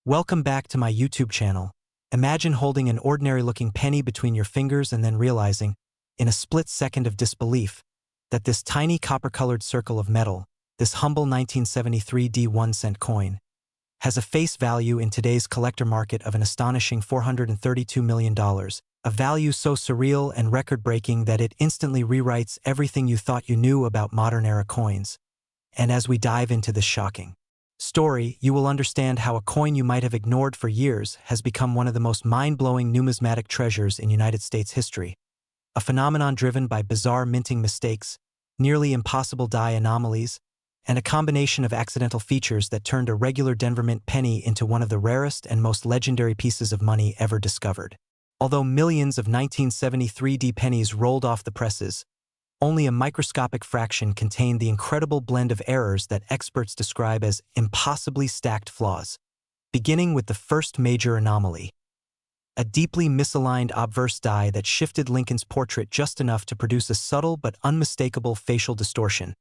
Welcome back to my YouTube channel. Imagine holding an ordinary-looking penny between your fingers and then realizing, in a split second of disbelief, that this tiny copper-colored circle of metal, this humble 1973 1-cent coin, has a face value in today's collector market of an astonishing $432 million, a value so surreal and record-breaking that it instantly rewrites everything you thought you knew about modern-era coins. And as we dive into this shocking story, you will understand how a coin you might have ignored for years has become one of the most mind-blowing numismatic treasures in United States history. A phenomenon driven by bizarre minting mistakes, nearly impossible die anomalies, and a combination of accidental features that turned a regular Denver Mint penny into one of the rarest and most legendary pieces of money ever discovered. Although millions of 1973 pennies rolled off the presses, only a microscopic fraction contained the incredible blend of errors that experts describe as impossibly stacked flaws. Beginning with the first major anomaly, a deeply misaligned obverse die that shifted Lincoln's portrait just enough to produce a subtle but unmistakable facial distortion,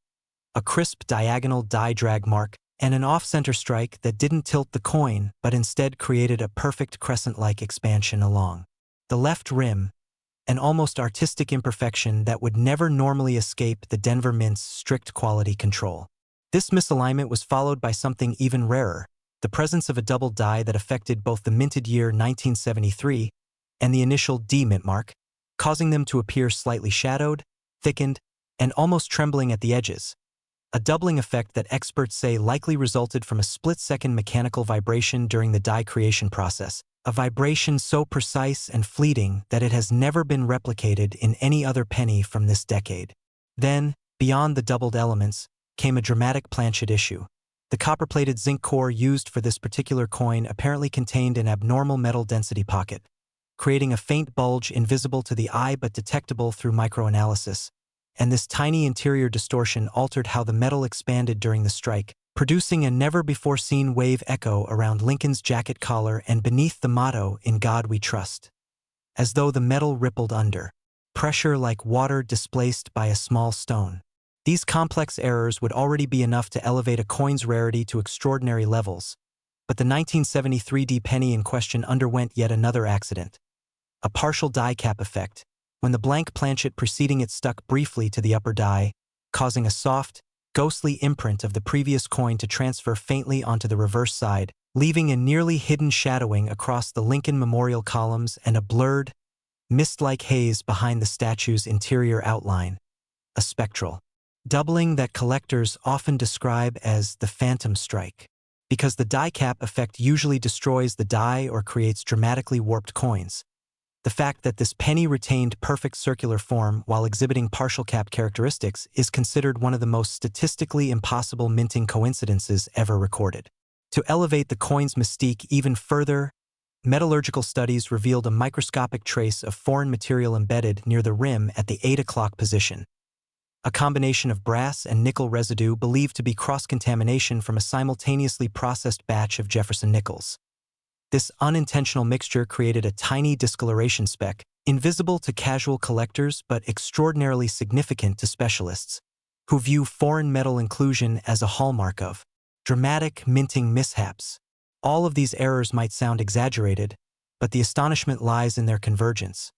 a crisp diagonal die drag mark, and an off-center strike that didn't tilt the coin but instead created a perfect crescent-like expansion along the left rim, an almost artistic imperfection that would never normally escape the Denver Mint's strict quality control. This misalignment was followed by something even rarer, the presence of a double die that affected both the minted year 1973 and the initial D mint mark, causing them to appear slightly shadowed, thickened, and almost trembling at the edges. A doubling effect that experts say likely resulted from a split-second mechanical vibration during the die creation process, a vibration so precise and fleeting that it has never been replicated in any other penny from this decade. Then, beyond the doubled elements, came a dramatic Planchet issue. The copper-plated zinc core used for this particular coin apparently contained an abnormal metal density pocket, creating a faint bulge invisible to the eye but detectable through microanalysis. And this tiny interior distortion altered how the metal expanded during the strike, producing a never-before-seen wave echo around Lincoln's jacket collar and beneath the motto, "In God We Trust," as though the metal rippled under pressure like water displaced by a small stone. These complex errors would already be enough to elevate a coin's rarity to extraordinary levels, but the 1973 penny in question underwent yet another accident, a partial die cap effect, when the blank planchet preceding it stuck briefly to the upper die, causing a soft, ghostly imprint of the previous coin to transfer faintly onto the reverse side, leaving a nearly hidden shadowing across the Lincoln Memorial columns and a blurred, mist-like haze behind the statue's interior outline, a spectral doubling that collectors often describe as the phantom strike, because the die cap effect usually destroys the die or creates dramatically warped coins. The fact that this penny retained perfect circular form while exhibiting partial cap characteristics is considered one of the most statistically impossible minting coincidences ever recorded. To elevate the coin's mystique even further, metallurgical studies revealed a microscopic trace of foreign material embedded near the rim at the 8 o'clock position, a combination of brass and nickel residue believed to be cross-contamination from a simultaneously processed batch of Jefferson nickels. This unintentional mixture created a tiny discoloration speck, invisible to casual collectors but extraordinarily significant to specialists, who view foreign metal inclusion as a hallmark of dramatic minting mishaps. All of these errors might sound exaggerated, but the astonishment lies in their convergence.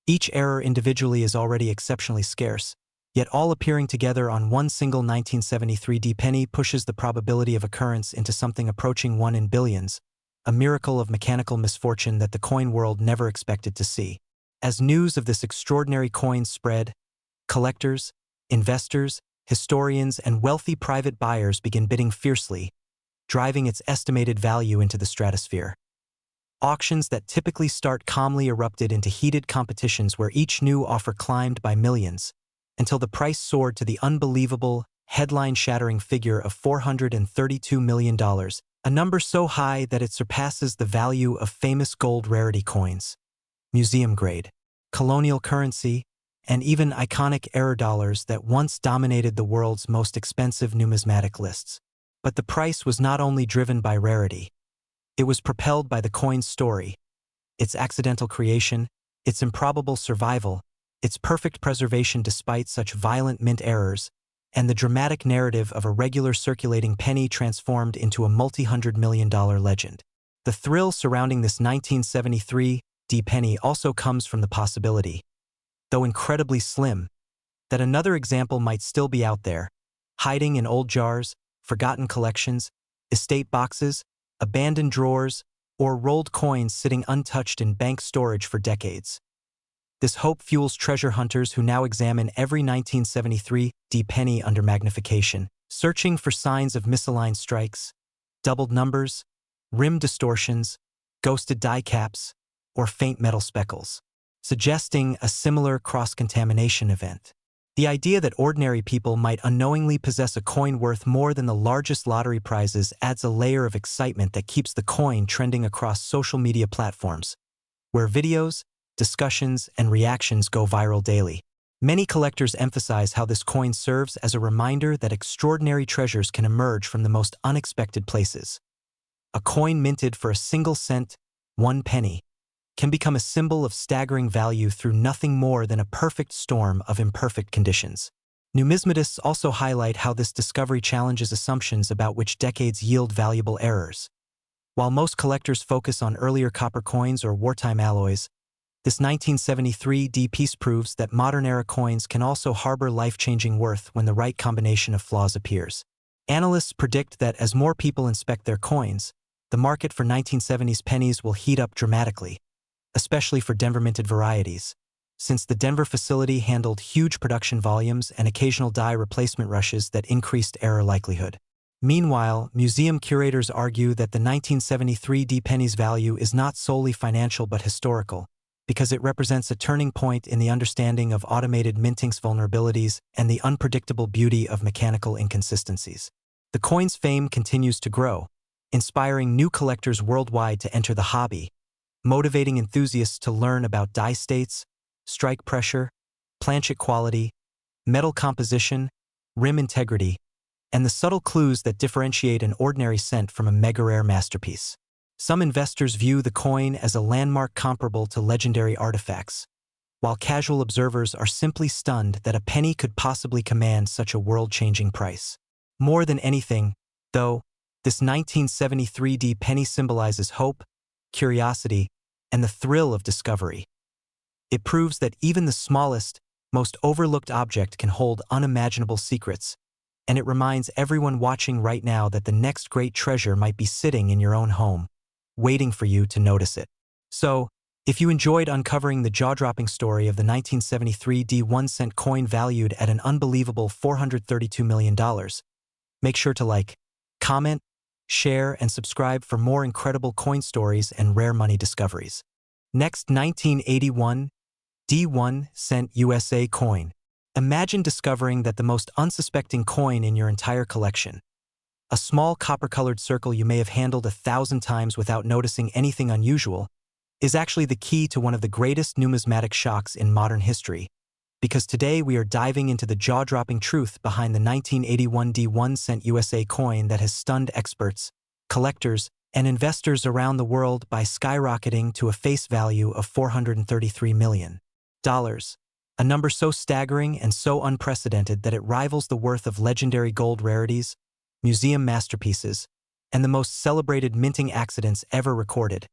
Each error individually is already exceptionally scarce, yet all appearing together on one single 1973 penny pushes the probability of occurrence into something approaching 1 in billions, a miracle of mechanical misfortune that the coin world never expected to see. As news of this extraordinary coin spread, collectors, investors, historians, and wealthy private buyers begin bidding fiercely, driving its estimated value into the stratosphere. Auctions that typically start calmly erupted into heated competitions where each new offer climbed by millions, until the price soared to the unbelievable, headline-shattering figure of $432 million, a number so high that it surpasses the value of famous gold rarity coins, museum-grade, colonial currency, and even iconic error dollars that once dominated the world's most expensive numismatic lists. But the price was not only driven by rarity. It was propelled by the coin's story, its accidental creation, its improbable survival, its perfect preservation despite such violent mint errors, and the dramatic narrative of a regular circulating penny transformed into a multi-hundred-million-dollar legend. The thrill surrounding this 1973 D penny also comes from the possibility, though incredibly slim, that another example might still be out there, hiding in old jars, forgotten collections, estate boxes, abandoned drawers, or rolled coins sitting untouched in bank storage for decades. This hope fuels treasure hunters who now examine every 1973 D penny under magnification, searching for signs of misaligned strikes, doubled numbers, rim distortions, ghosted die caps, or faint metal speckles, suggesting a similar cross-contamination event. The idea that ordinary people might unknowingly possess a coin worth more than the largest lottery prizes adds a layer of excitement that keeps the coin trending across social media platforms, where videos, discussions, and reactions go viral daily. Many collectors emphasize how this coin serves as a reminder that extraordinary treasures can emerge from the most unexpected places. A coin minted for a single cent, 1 penny, can become a symbol of staggering value through nothing more than a perfect storm of imperfect conditions. Numismatists also highlight how this discovery challenges assumptions about which decades yield valuable errors. While most collectors focus on earlier copper coins or wartime alloys, this 1973 D piece proves that modern-era coins can also harbor life-changing worth when the right combination of flaws appears. Analysts predict that as more people inspect their coins, the market for 1970s pennies will heat up dramatically, especially for Denver-minted varieties, since the Denver facility handled huge production volumes and occasional die replacement rushes that increased error likelihood. Meanwhile, museum curators argue that the 1973 D penny's value is not solely financial but historical, because it represents a turning point in the understanding of automated minting's vulnerabilities and the unpredictable beauty of mechanical inconsistencies. The coin's fame continues to grow, inspiring new collectors worldwide to enter the hobby, motivating enthusiasts to learn about die states, strike pressure, planchet quality, metal composition, rim integrity, and the subtle clues that differentiate an ordinary cent from a mega-rare masterpiece. Some investors view the coin as a landmark comparable to legendary artifacts, while casual observers are simply stunned that a penny could possibly command such a world-changing price. More than anything, though, this 1973 D penny symbolizes hope, curiosity, and the thrill of discovery. It proves that even the smallest, most overlooked object can hold unimaginable secrets, and it reminds everyone watching right now that the next great treasure might be sitting in your own home, waiting for you to notice it. So, if you enjoyed uncovering the jaw-dropping story of the 1973 D 1-cent coin valued at an unbelievable $432 million, make sure to like, comment, share, and subscribe for more incredible coin stories and rare money discoveries. Next, 1981 D 1-cent USA coin. Imagine discovering that the most unsuspecting coin in your entire collection, a small copper-colored circle you may have handled 1,000 times without noticing anything unusual, is actually the key to one of the greatest numismatic shocks in modern history, because today we are diving into the jaw-dropping truth behind the 1981 D 1-cent USA coin that has stunned experts, collectors, and investors around the world by skyrocketing to a face value of $433 million. A number so staggering and so unprecedented that it rivals the worth of legendary gold rarities, museum masterpieces, and the most celebrated minting accidents ever recorded.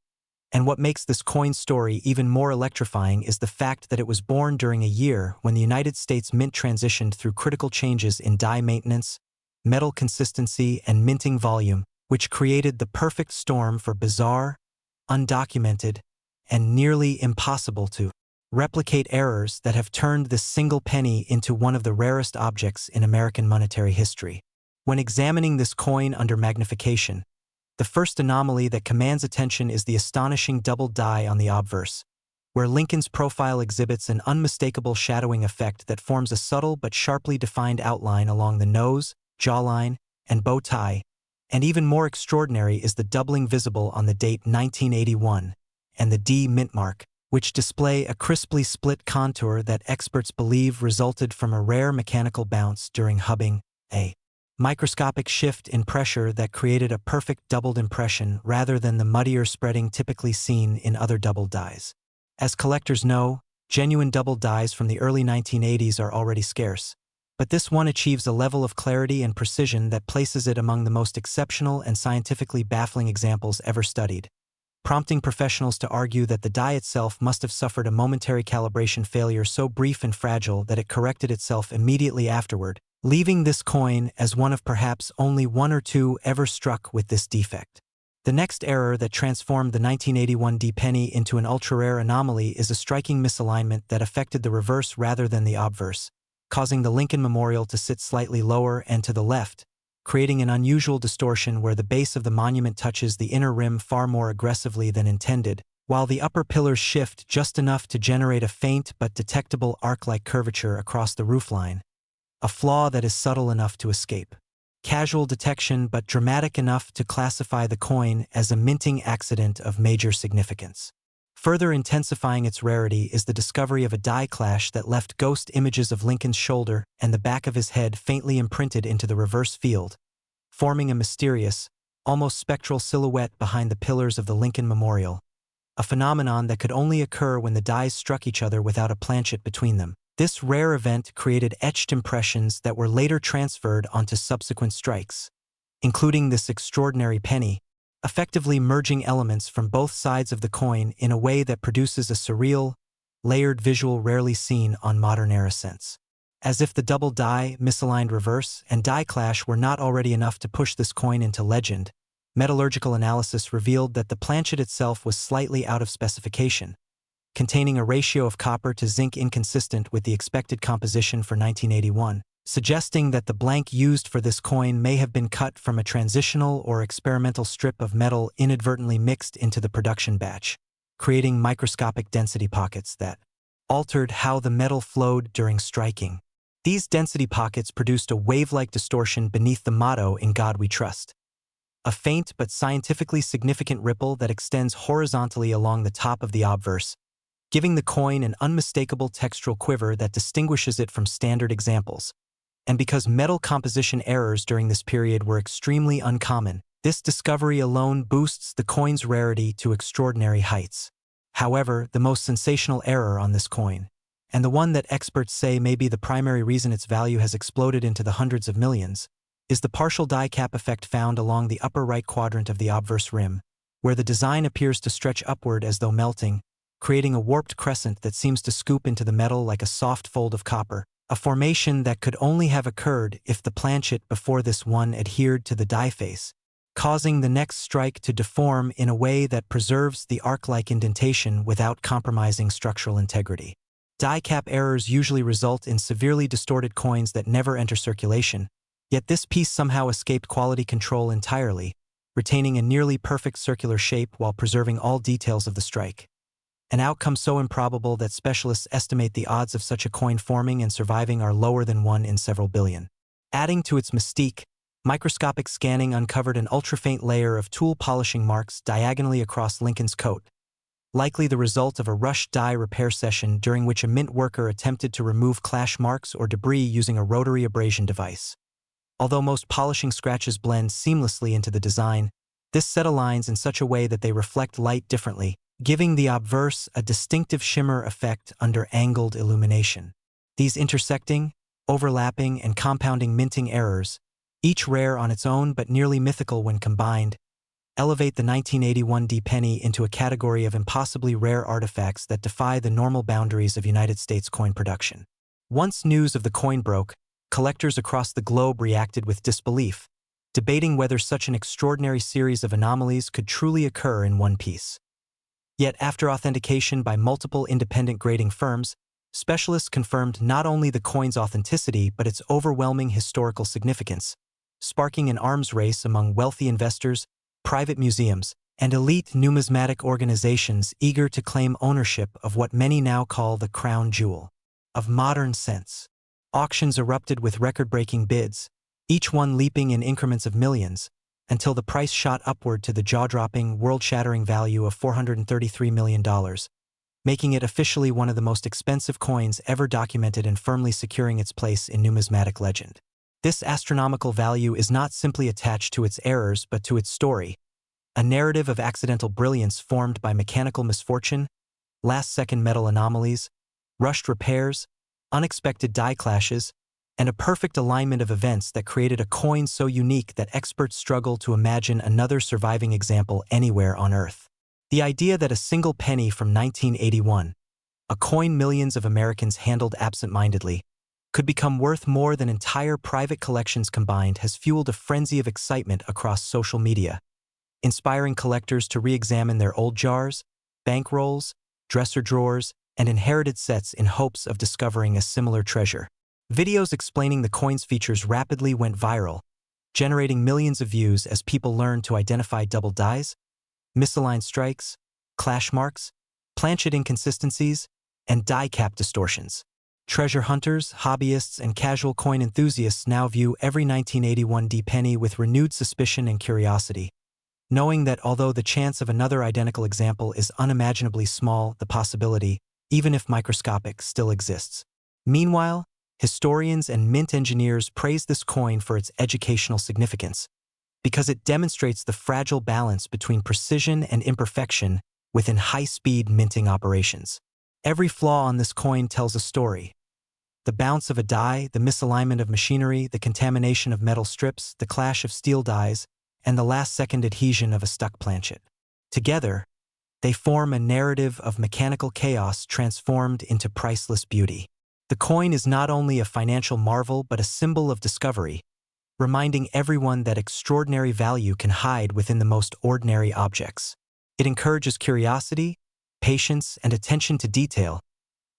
And what makes this coin story even more electrifying is the fact that it was born during a year when the United States Mint transitioned through critical changes in die maintenance, metal consistency, and minting volume, which created the perfect storm for bizarre, undocumented, and nearly impossible to replicate errors that have turned this single penny into one of the rarest objects in American monetary history. When examining this coin under magnification, the first anomaly that commands attention is the astonishing double die on the obverse, where Lincoln's profile exhibits an unmistakable shadowing effect that forms a subtle but sharply defined outline along the nose, jawline, and bow tie, and even more extraordinary is the doubling visible on the date 1981 and the D mint mark, which display a crisply split contour that experts believe resulted from a rare mechanical bounce during hubbing, a microscopic shift in pressure that created a perfect doubled impression rather than the muddier spreading typically seen in other double dies. As collectors know, genuine double dies from the early 1980s are already scarce, but this one achieves a level of clarity and precision that places it among the most exceptional and scientifically baffling examples ever studied. prompting professionals to argue that the die itself must have suffered a momentary calibration failure so brief and fragile that it corrected itself immediately afterward, leaving this coin as one of perhaps only one or two ever struck with this defect. The next error that transformed the 1981 D penny into an ultra-rare anomaly is a striking misalignment that affected the reverse rather than the obverse, causing the Lincoln Memorial to sit slightly lower and to the left, creating an unusual distortion where the base of the monument touches the inner rim far more aggressively than intended, while the upper pillars shift just enough to generate a faint but detectable arc-like curvature across the roofline, a flaw that is subtle enough to escape casual detection but dramatic enough to classify the coin as a minting accident of major significance. Further intensifying its rarity is the discovery of a die clash that left ghost images of Lincoln's shoulder and the back of his head faintly imprinted into the reverse field, forming a mysterious, almost spectral silhouette behind the pillars of the Lincoln Memorial, a phenomenon that could only occur when the dies struck each other without a planchet between them. This rare event created etched impressions that were later transferred onto subsequent strikes, including this extraordinary penny, effectively merging elements from both sides of the coin in a way that produces a surreal, layered visual rarely seen on modern-era cents. As if the double die, misaligned reverse, and die clash were not already enough to push this coin into legend, metallurgical analysis revealed that the planchet itself was slightly out of specification, containing a ratio of copper to zinc inconsistent with the expected composition for 1981, suggesting that the blank used for this coin may have been cut from a transitional or experimental strip of metal inadvertently mixed into the production batch, creating microscopic density pockets that altered how the metal flowed during striking. These density pockets produced a wave-like distortion beneath the motto "In God We Trust," a faint but scientifically significant ripple that extends horizontally along the top of the obverse, giving the coin an unmistakable textural quiver that distinguishes it from standard examples. And because metal composition errors during this period were extremely uncommon, this discovery alone boosts the coin's rarity to extraordinary heights. However, the most sensational error on this coin, and the one that experts say may be the primary reason its value has exploded into the hundreds of millions, is the partial die cap effect found along the upper right quadrant of the obverse rim, where the design appears to stretch upward as though melting, creating a warped crescent that seems to scoop into the metal like a soft fold of copper, a formation that could only have occurred if the planchet before this one adhered to the die face, causing the next strike to deform in a way that preserves the arc-like indentation without compromising structural integrity. Die cap errors usually result in severely distorted coins that never enter circulation, yet this piece somehow escaped quality control entirely, retaining a nearly perfect circular shape while preserving all details of the strike. An outcome so improbable that specialists estimate the odds of such a coin forming and surviving are lower than 1 in several billion. Adding to its mystique, microscopic scanning uncovered an ultra-faint layer of tool polishing marks diagonally across Lincoln's coat, likely the result of a rushed die repair session during which a mint worker attempted to remove clash marks or debris using a rotary abrasion device. Although most polishing scratches blend seamlessly into the design, this set aligns in such a way that they reflect light differently, giving the obverse a distinctive shimmer effect under angled illumination. These intersecting, overlapping, and compounding minting errors, each rare on its own but nearly mythical when combined, elevate the 1981 D penny into a category of impossibly rare artifacts that defy the normal boundaries of United States coin production. Once news of the coin broke, collectors across the globe reacted with disbelief, debating whether such an extraordinary series of anomalies could truly occur in one piece. Yet after authentication by multiple independent grading firms, specialists confirmed not only the coin's authenticity but its overwhelming historical significance, sparking an arms race among wealthy investors, private museums, and elite numismatic organizations eager to claim ownership of what many now call the crown jewel of modern cents. Auctions erupted with record-breaking bids, each one leaping in increments of millions, until the price shot upward to the jaw-dropping, world-shattering value of $433 million, making it officially one of the most expensive coins ever documented and firmly securing its place in numismatic legend. This astronomical value is not simply attached to its errors but to its story, a narrative of accidental brilliance formed by mechanical misfortune, last-second metal anomalies, rushed repairs, unexpected die clashes, and a perfect alignment of events that created a coin so unique that experts struggle to imagine another surviving example anywhere on Earth. The idea that a single penny from 1981, a coin millions of Americans handled absent-mindedly, could become worth more than entire private collections combined has fueled a frenzy of excitement across social media, inspiring collectors to re-examine their old jars, bankrolls, dresser drawers, and inherited sets in hopes of discovering a similar treasure. Videos explaining the coin's features rapidly went viral, generating millions of views as people learned to identify double dies, misaligned strikes, clash marks, Planchet inconsistencies, and die cap distortions. Treasure hunters, hobbyists, and casual coin enthusiasts now view every 1981 penny with renewed suspicion and curiosity, knowing that although the chance of another identical example is unimaginably small, the possibility, even if microscopic, still exists. Meanwhile, historians and mint engineers praise this coin for its educational significance, because it demonstrates the fragile balance between precision and imperfection within high-speed minting operations. Every flaw on this coin tells a story. The bounce of a die, the misalignment of machinery, the contamination of metal strips, the clash of steel dies, and the last-second adhesion of a stuck planchet. Together, they form a narrative of mechanical chaos transformed into priceless beauty. The coin is not only a financial marvel but a symbol of discovery, reminding everyone that extraordinary value can hide within the most ordinary objects. It encourages curiosity, patience, and attention to detail,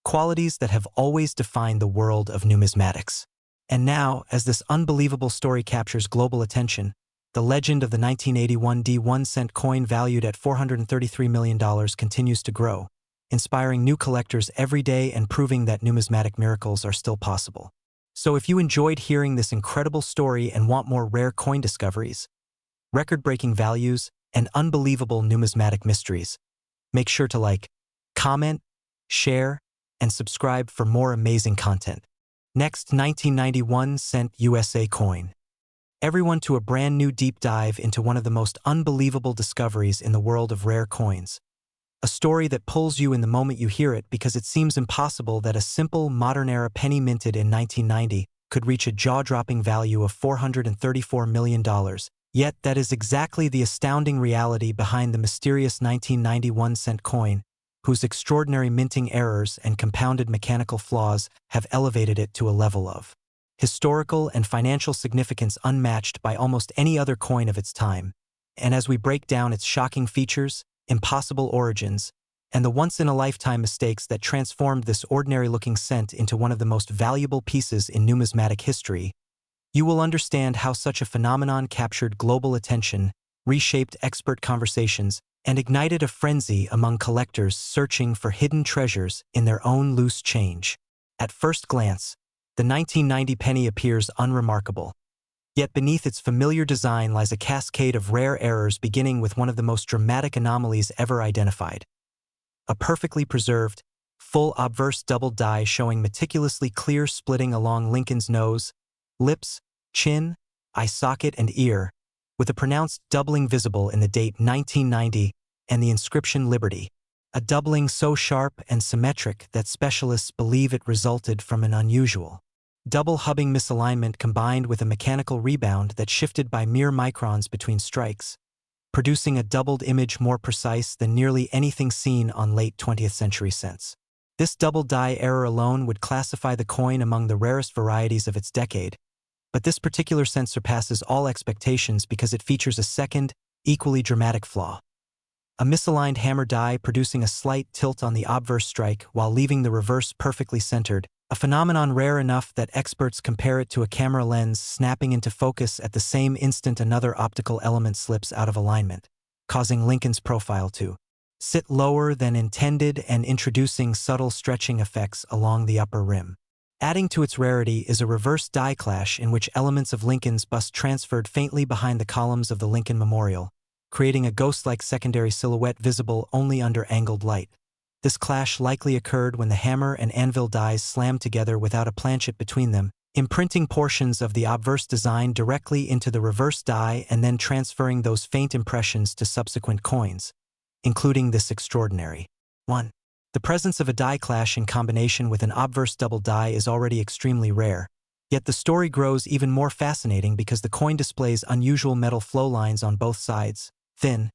qualities that have always defined the world of numismatics. And now, as this unbelievable story captures global attention, the legend of the 1981 1-cent coin valued at $433 million continues to grow, inspiring new collectors every day and proving that numismatic miracles are still possible. So if you enjoyed hearing this incredible story and want more rare coin discoveries, record-breaking values, and unbelievable numismatic mysteries, make sure to like, comment, share, and subscribe for more amazing content. Next, 1991 cent USA coin. Everyone to a brand new deep dive into one of the most unbelievable discoveries in the world of rare coins. A story that pulls you in the moment you hear it because it seems impossible that a simple, modern-era penny minted in 1990 could reach a jaw-dropping value of $434 million. Yet that is exactly the astounding reality behind the mysterious 1991 cent coin, whose extraordinary minting errors and compounded mechanical flaws have elevated it to a level of historical and financial significance unmatched by almost any other coin of its time. And as we break down its shocking features, impossible origins, and the once-in-a-lifetime mistakes that transformed this ordinary-looking cent into one of the most valuable pieces in numismatic history, you will understand how such a phenomenon captured global attention, reshaped expert conversations, and ignited a frenzy among collectors searching for hidden treasures in their own loose change. At first glance, the 1990 penny appears unremarkable. Yet beneath its familiar design lies a cascade of rare errors beginning with one of the most dramatic anomalies ever identified. A perfectly preserved, full obverse double die showing meticulously clear splitting along Lincoln's nose, lips, chin, eye socket, and ear, with a pronounced doubling visible in the date 1990 and the inscription Liberty. A doubling so sharp and symmetric that specialists believe it resulted from an unusual double hubbing misalignment combined with a mechanical rebound that shifted by mere microns between strikes, producing a doubled image more precise than nearly anything seen on late 20th century cents. This double die error alone would classify the coin among the rarest varieties of its decade, but this particular cent surpasses all expectations because it features a second, equally dramatic flaw. A misaligned hammer die producing a slight tilt on the obverse strike while leaving the reverse perfectly centered, a phenomenon rare enough that experts compare it to a camera lens snapping into focus at the same instant another optical element slips out of alignment, causing Lincoln's profile to sit lower than intended and introducing subtle stretching effects along the upper rim. Adding to its rarity is a reverse die clash in which elements of Lincoln's bust transferred faintly behind the columns of the Lincoln Memorial, creating a ghost-like secondary silhouette visible only under angled light. This clash likely occurred when the hammer and anvil dies slammed together without a planchet between them, imprinting portions of the obverse design directly into the reverse die and then transferring those faint impressions to subsequent coins, including this extraordinary one. The presence of a die clash in combination with an obverse double die is already extremely rare, yet the story grows even more fascinating because the coin displays unusual metal flow lines on both sides, thin,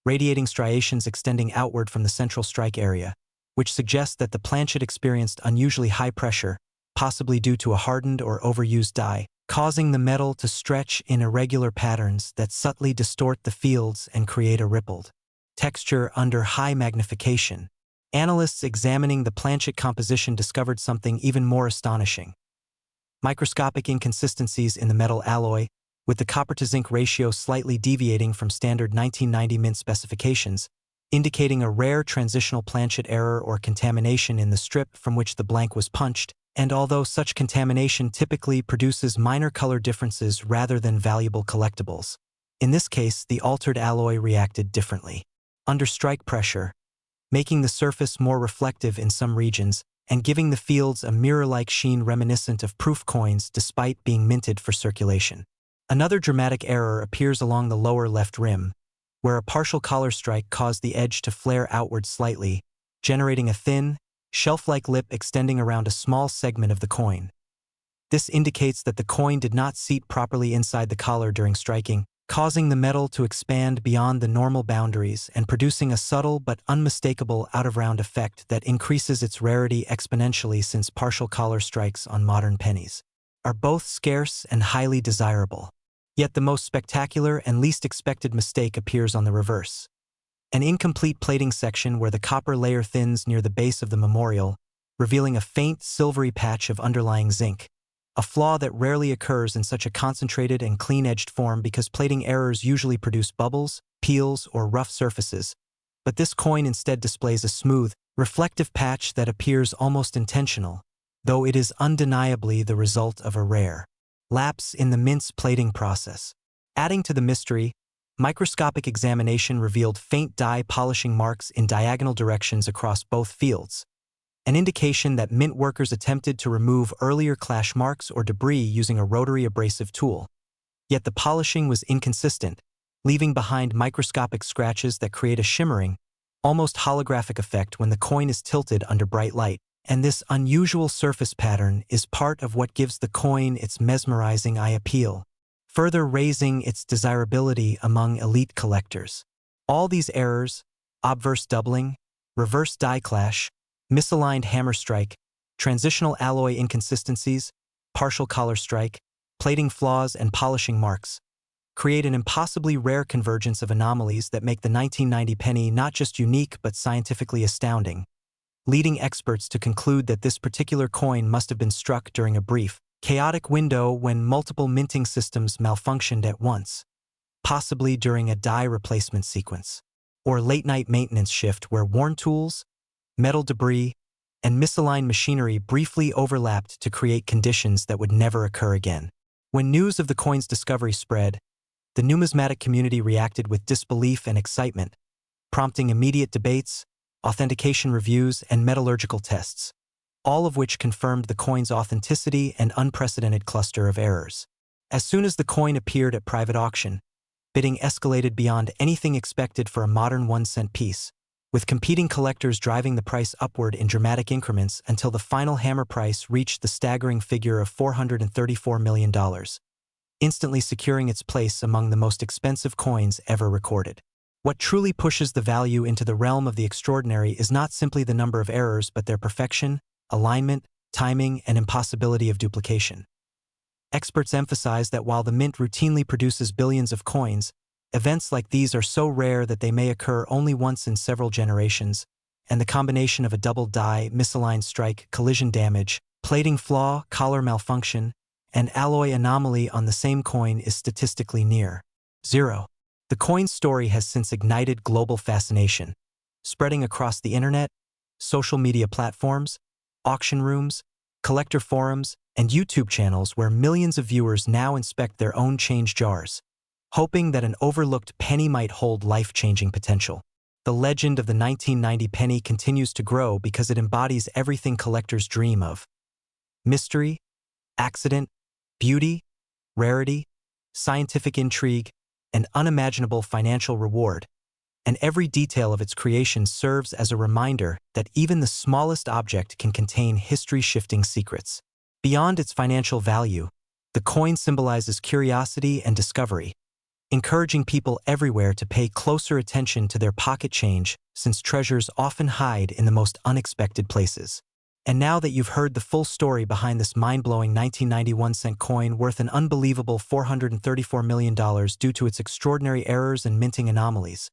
radiating striations extending outward from the central strike area, which suggests that the planchet experienced unusually high pressure, possibly due to a hardened or overused die, causing the metal to stretch in irregular patterns that subtly distort the fields and create a rippled texture under high magnification. Analysts examining the planchet composition discovered something even more astonishing. Microscopic inconsistencies in the metal alloy, with the copper-to-zinc ratio slightly deviating from standard 1990 mint specifications, indicating a rare transitional planchet error or contamination in the strip from which the blank was punched, and although such contamination typically produces minor color differences rather than valuable collectibles, in this case the altered alloy reacted differently. Under strike pressure, making the surface more reflective in some regions and giving the fields a mirror-like sheen reminiscent of proof coins despite being minted for circulation. Another dramatic error appears along the lower left rim, where a partial collar strike caused the edge to flare outward slightly, generating a thin, shelf-like lip extending around a small segment of the coin. This indicates that the coin did not seat properly inside the collar during striking, causing the metal to expand beyond the normal boundaries and producing a subtle but unmistakable out-of-round effect that increases its rarity exponentially, since partial collar strikes on modern pennies are both scarce and highly desirable. Yet the most spectacular and least expected mistake appears on the reverse. An incomplete plating section where the copper layer thins near the base of the memorial, revealing a faint silvery patch of underlying zinc, a flaw that rarely occurs in such a concentrated and clean-edged form because plating errors usually produce bubbles, peels, or rough surfaces, but this coin instead displays a smooth, reflective patch that appears almost intentional, though it is undeniably the result of a rare lapse in the mint's plating process. Adding to the mystery, microscopic examination revealed faint die polishing marks in diagonal directions across both fields, an indication that mint workers attempted to remove earlier clash marks or debris using a rotary abrasive tool. Yet the polishing was inconsistent, leaving behind microscopic scratches that create a shimmering, almost holographic effect when the coin is tilted under bright light. And this unusual surface pattern is part of what gives the coin its mesmerizing eye appeal, further raising its desirability among elite collectors. All these errors, obverse doubling, reverse die clash, misaligned hammer strike, transitional alloy inconsistencies, partial collar strike, plating flaws, and polishing marks, create an impossibly rare convergence of anomalies that make the 1990 penny not just unique but scientifically astounding, leading experts to conclude that this particular coin must have been struck during a brief, chaotic window when multiple minting systems malfunctioned at once, possibly during a die replacement sequence, or late-night maintenance shift where worn tools, metal debris, and misaligned machinery briefly overlapped to create conditions that would never occur again. When news of the coin's discovery spread, the numismatic community reacted with disbelief and excitement, prompting immediate debates, authentication reviews, and metallurgical tests, all of which confirmed the coin's authenticity and unprecedented cluster of errors. As soon as the coin appeared at private auction, bidding escalated beyond anything expected for a modern 1-cent piece, with competing collectors driving the price upward in dramatic increments until the final hammer price reached the staggering figure of $434 million, instantly securing its place among the most expensive coins ever recorded. What truly pushes the value into the realm of the extraordinary is not simply the number of errors but their perfection, alignment, timing, and impossibility of duplication. Experts emphasize that while the mint routinely produces billions of coins, events like these are so rare that they may occur only once in several generations, and the combination of a double die, misaligned strike, collision damage, plating flaw, collar malfunction, and alloy anomaly on the same coin is statistically near zero. The coin's story has since ignited global fascination, spreading across the internet, social media platforms, auction rooms, collector forums, and YouTube channels where millions of viewers now inspect their own change jars, hoping that an overlooked penny might hold life-changing potential. The legend of the 1990 penny continues to grow because it embodies everything collectors dream of: mystery, accident, beauty, rarity, scientific intrigue, and unimaginable financial reward, and every detail of its creation serves as a reminder that even the smallest object can contain history-shifting secrets. Beyond its financial value, the coin symbolizes curiosity and discovery, encouraging people everywhere to pay closer attention to their pocket change since treasures often hide in the most unexpected places. And now that you've heard the full story behind this mind-blowing 1991-cent coin worth an unbelievable $434 million due to its extraordinary errors and minting anomalies,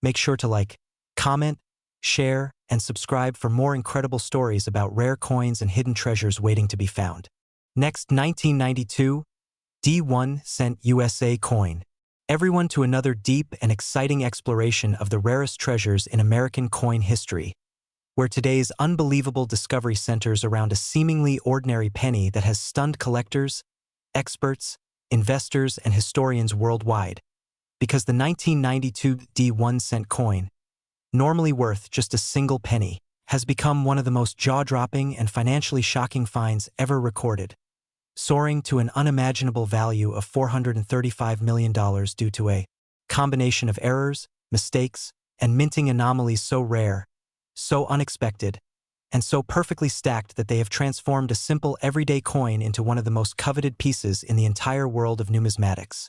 make sure to like, comment, share, and subscribe for more incredible stories about rare coins and hidden treasures waiting to be found. Next, 1992 D1 cent USA coin. Everyone to another deep and exciting exploration of the rarest treasures in American coin history, where today's unbelievable discovery centers around a seemingly ordinary penny that has stunned collectors, experts, investors, and historians worldwide. Because the 1992 D1 cent coin, normally worth just a single penny, has become one of the most jaw-dropping and financially shocking finds ever recorded, soaring to an unimaginable value of $435 million due to a combination of errors, mistakes, and minting anomalies so rare, so unexpected, and so perfectly stacked that they have transformed a simple everyday coin into one of the most coveted pieces in the entire world of numismatics.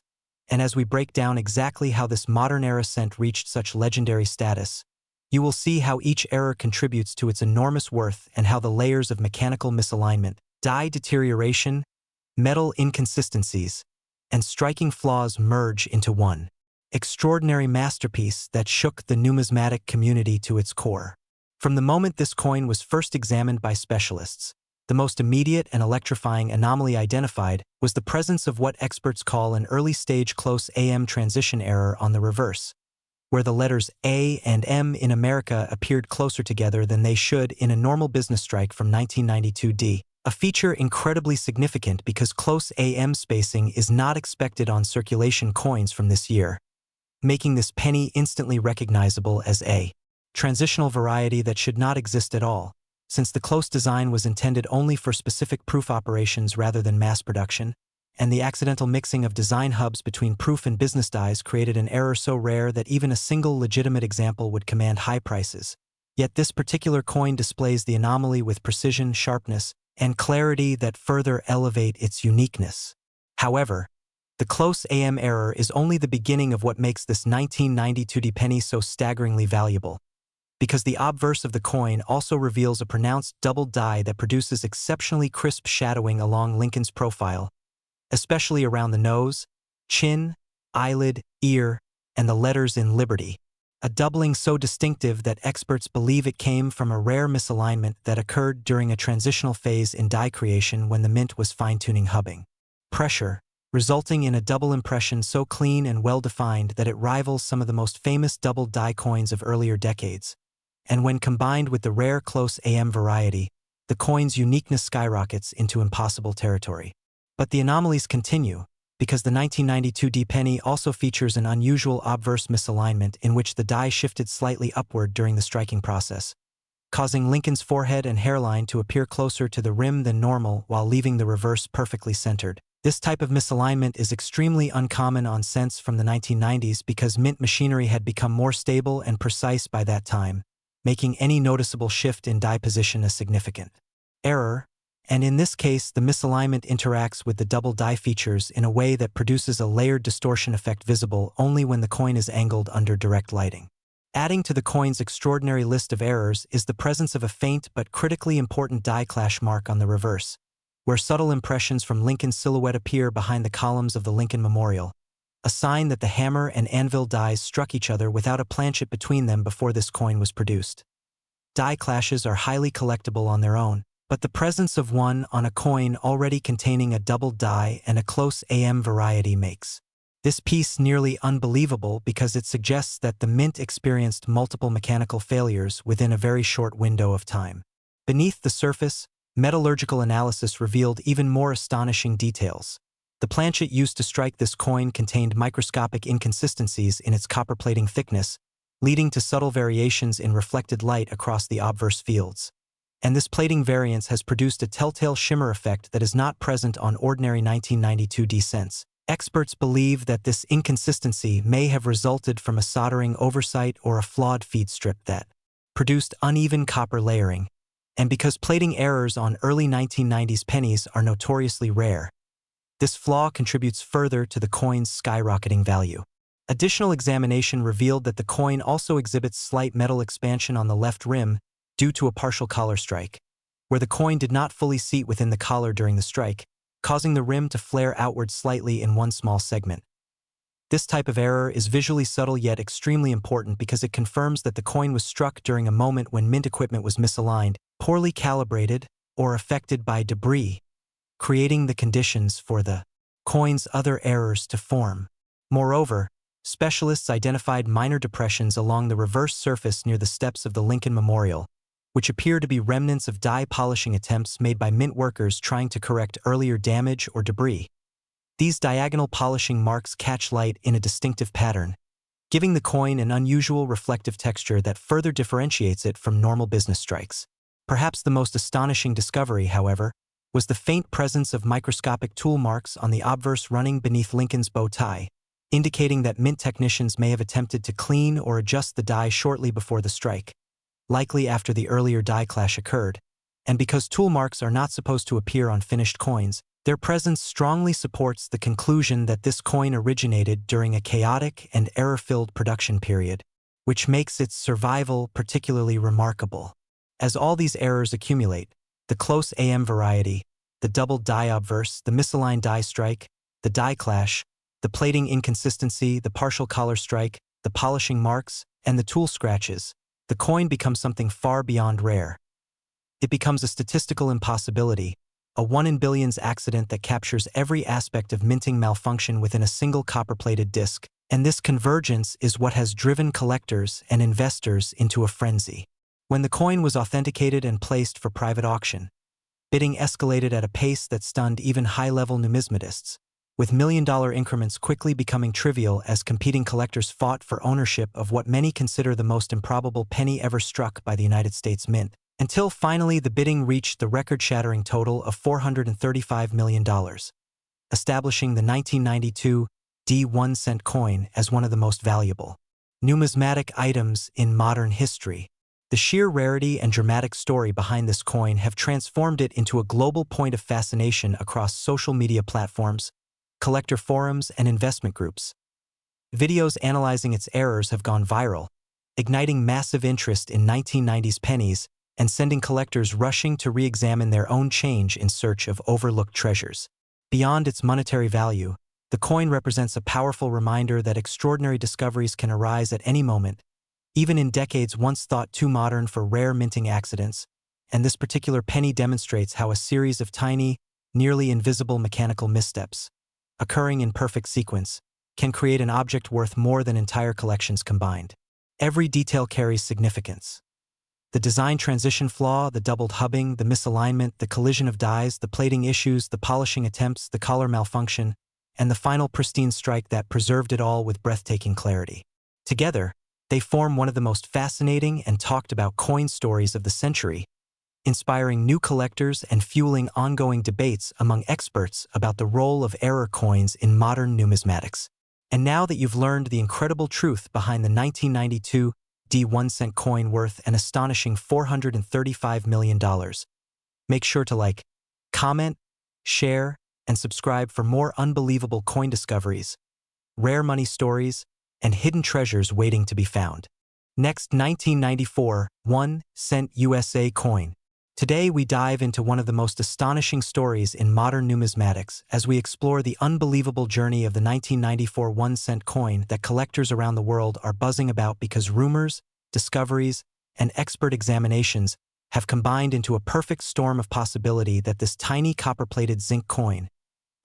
And as we break down exactly how this modern-era cent reached such legendary status, you will see how each error contributes to its enormous worth and how the layers of mechanical misalignment, die deterioration, metal inconsistencies, and striking flaws merge into one extraordinary masterpiece that shook the numismatic community to its core. From the moment this coin was first examined by specialists, the most immediate and electrifying anomaly identified was the presence of what experts call an early-stage close AM transition error on the reverse, where the letters A and M in America appeared closer together than they should in a normal business strike from 1992 D. A feature incredibly significant because close AM spacing is not expected on circulation coins from this year, making this penny instantly recognizable as a transitional variety that should not exist at all, since the close design was intended only for specific proof operations rather than mass production, and the accidental mixing of design hubs between proof and business dies created an error so rare that even a single legitimate example would command high prices. Yet this particular coin displays the anomaly with precision, sharpness, and clarity that further elevate its uniqueness. However, the close AM error is only the beginning of what makes this 1992 D penny so staggeringly valuable, because the obverse of the coin also reveals a pronounced double die that produces exceptionally crisp shadowing along Lincoln's profile, especially around the nose, chin, eyelid, ear, and the letters in Liberty, a doubling so distinctive that experts believe it came from a rare misalignment that occurred during a transitional phase in die creation when the mint was fine-tuning hubbing pressure, resulting in a double impression so clean and well-defined that it rivals some of the most famous double die coins of earlier decades. And when combined with the rare close AM variety, the coin's uniqueness skyrockets into impossible territory. But the anomalies continue, because the 1992 D penny also features an unusual obverse misalignment in which the die shifted slightly upward during the striking process, causing Lincoln's forehead and hairline to appear closer to the rim than normal while leaving the reverse perfectly centered. This type of misalignment is extremely uncommon on cents from the 1990s because mint machinery had become more stable and precise by that time, making any noticeable shift in die position a significant error, and in this case the misalignment interacts with the double die features in a way that produces a layered distortion effect visible only when the coin is angled under direct lighting. Adding to the coin's extraordinary list of errors is the presence of a faint but critically important die clash mark on the reverse, where subtle impressions from Lincoln's silhouette appear behind the columns of the Lincoln Memorial, a sign that the hammer and anvil dies struck each other without a planchet between them before this coin was produced. Die clashes are highly collectible on their own, but the presence of one on a coin already containing a double die and a close AM variety makes this piece nearly unbelievable because it suggests that the mint experienced multiple mechanical failures within a very short window of time. Beneath the surface, metallurgical analysis revealed even more astonishing details. The planchet used to strike this coin contained microscopic inconsistencies in its copper plating thickness, leading to subtle variations in reflected light across the obverse fields. And this plating variance has produced a telltale shimmer effect that is not present on ordinary 1992 D cents. Experts believe that this inconsistency may have resulted from a soldering oversight or a flawed feed strip that produced uneven copper layering. And because plating errors on early 1990s pennies are notoriously rare, This flaw contributes further to the coin's skyrocketing value. Additional examination revealed that the coin also exhibits slight metal expansion on the left rim due to a partial collar strike, where the coin did not fully seat within the collar during the strike, causing the rim to flare outward slightly in one small segment. This type of error is visually subtle yet extremely important because it confirms that the coin was struck during a moment when mint equipment was misaligned, poorly calibrated, or affected by debris, creating the conditions for the coin's other errors to form. Moreover, specialists identified minor depressions along the reverse surface near the steps of the Lincoln Memorial, which appear to be remnants of die polishing attempts made by mint workers trying to correct earlier damage or debris. These diagonal polishing marks catch light in a distinctive pattern, giving the coin an unusual reflective texture that further differentiates it from normal business strikes. Perhaps the most astonishing discovery, however, was the faint presence of microscopic tool marks on the obverse running beneath Lincoln's bow tie, indicating that mint technicians may have attempted to clean or adjust the die shortly before the strike, likely after the earlier die clash occurred. And because tool marks are not supposed to appear on finished coins, their presence strongly supports the conclusion that this coin originated during a chaotic and error-filled production period, which makes its survival particularly remarkable. As all these errors accumulate, the close AM variety, the doubled die obverse, the misaligned die strike, the die clash, the plating inconsistency, the partial collar strike, the polishing marks, and the tool scratches, the coin becomes something far beyond rare. It becomes a statistical impossibility, a 1 in billions accident that captures every aspect of minting malfunction within a single copper-plated disc, and this convergence is what has driven collectors and investors into a frenzy. When the coin was authenticated and placed for private auction, bidding escalated at a pace that stunned even high-level numismatists, with million-dollar increments quickly becoming trivial as competing collectors fought for ownership of what many consider the most improbable penny ever struck by the United States Mint, until finally the bidding reached the record-shattering total of $435 million, establishing the 1992 D1 cent coin as one of the most valuable numismatic items in modern history. The sheer rarity and dramatic story behind this coin have transformed it into a global point of fascination across social media platforms, collector forums, and investment groups. Videos analyzing its errors have gone viral, igniting massive interest in 1990s pennies and sending collectors rushing to re-examine their own change in search of overlooked treasures. Beyond its monetary value, the coin represents a powerful reminder that extraordinary discoveries can arise at any moment, even in decades once thought too modern for rare minting accidents, and this particular penny demonstrates how a series of tiny, nearly invisible mechanical missteps, occurring in perfect sequence, can create an object worth more than entire collections combined. Every detail carries significance. The design transition flaw, the doubled hubbing, the misalignment, the collision of dies, the plating issues, the polishing attempts, the collar malfunction, and the final pristine strike that preserved it all with breathtaking clarity. Together, they form one of the most fascinating and talked about coin stories of the century, inspiring new collectors and fueling ongoing debates among experts about the role of error coins in modern numismatics. And now that you've learned the incredible truth behind the 1992 D1 cent coin worth an astonishing $435 million, make sure to like, comment, share, and subscribe for more unbelievable coin discoveries, rare money stories, and hidden treasures waiting to be found. Next, 1994 1 cent USA coin. Today we dive into one of the most astonishing stories in modern numismatics as we explore the unbelievable journey of the 1994 1 cent coin that collectors around the world are buzzing about because rumors, discoveries, and expert examinations have combined into a perfect storm of possibility that this tiny copper-plated zinc coin,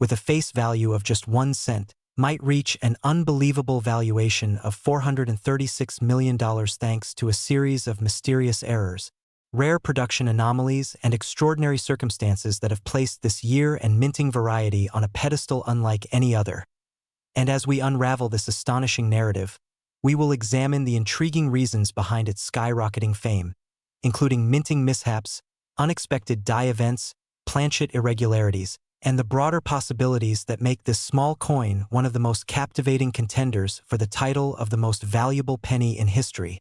with a face value of just 1 cent, might reach an unbelievable valuation of $436 million thanks to a series of mysterious errors, rare production anomalies, and extraordinary circumstances that have placed this year and minting variety on a pedestal unlike any other. And as we unravel this astonishing narrative, we will examine the intriguing reasons behind its skyrocketing fame, including minting mishaps, unexpected die events, Planchet irregularities, and the broader possibilities that make this small coin one of the most captivating contenders for the title of the most valuable penny in history,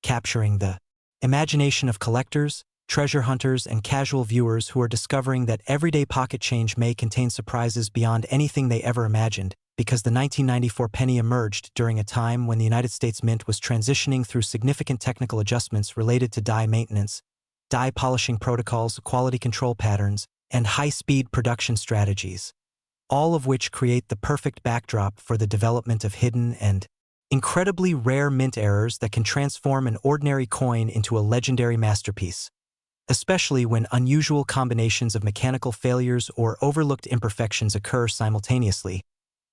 capturing the imagination of collectors, treasure hunters, and casual viewers who are discovering that everyday pocket change may contain surprises beyond anything they ever imagined, because the 1994 penny emerged during a time when the United States Mint was transitioning through significant technical adjustments related to die maintenance, die polishing protocols, quality control patterns, and high-speed production strategies, all of which create the perfect backdrop for the development of hidden and incredibly rare mint errors that can transform an ordinary coin into a legendary masterpiece, especially when unusual combinations of mechanical failures or overlooked imperfections occur simultaneously,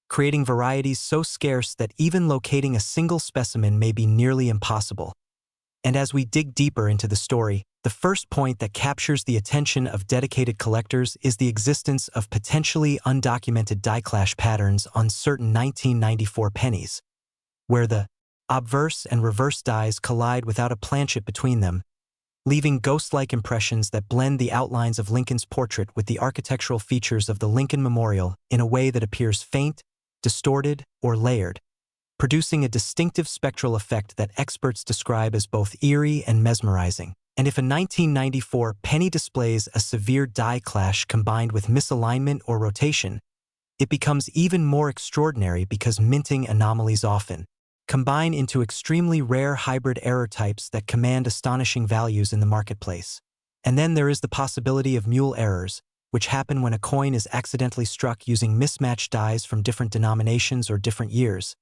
creating varieties so scarce that even locating a single specimen may be nearly impossible. And as we dig deeper into the story, the first point that captures the attention of dedicated collectors is the existence of potentially undocumented die clash patterns on certain 1994 pennies, where the obverse and reverse dies collide without a planchet between them, leaving ghost-like impressions that blend the outlines of Lincoln's portrait with the architectural features of the Lincoln Memorial in a way that appears faint, distorted, or layered, producing a distinctive spectral effect that experts describe as both eerie and mesmerizing. And if a 1994 penny displays a severe die clash combined with misalignment or rotation, it becomes even more extraordinary because minting anomalies often combine into extremely rare hybrid error types that command astonishing values in the marketplace. And then there is the possibility of mule errors, which happen when a coin is accidentally struck using mismatched dies from different denominations or different years.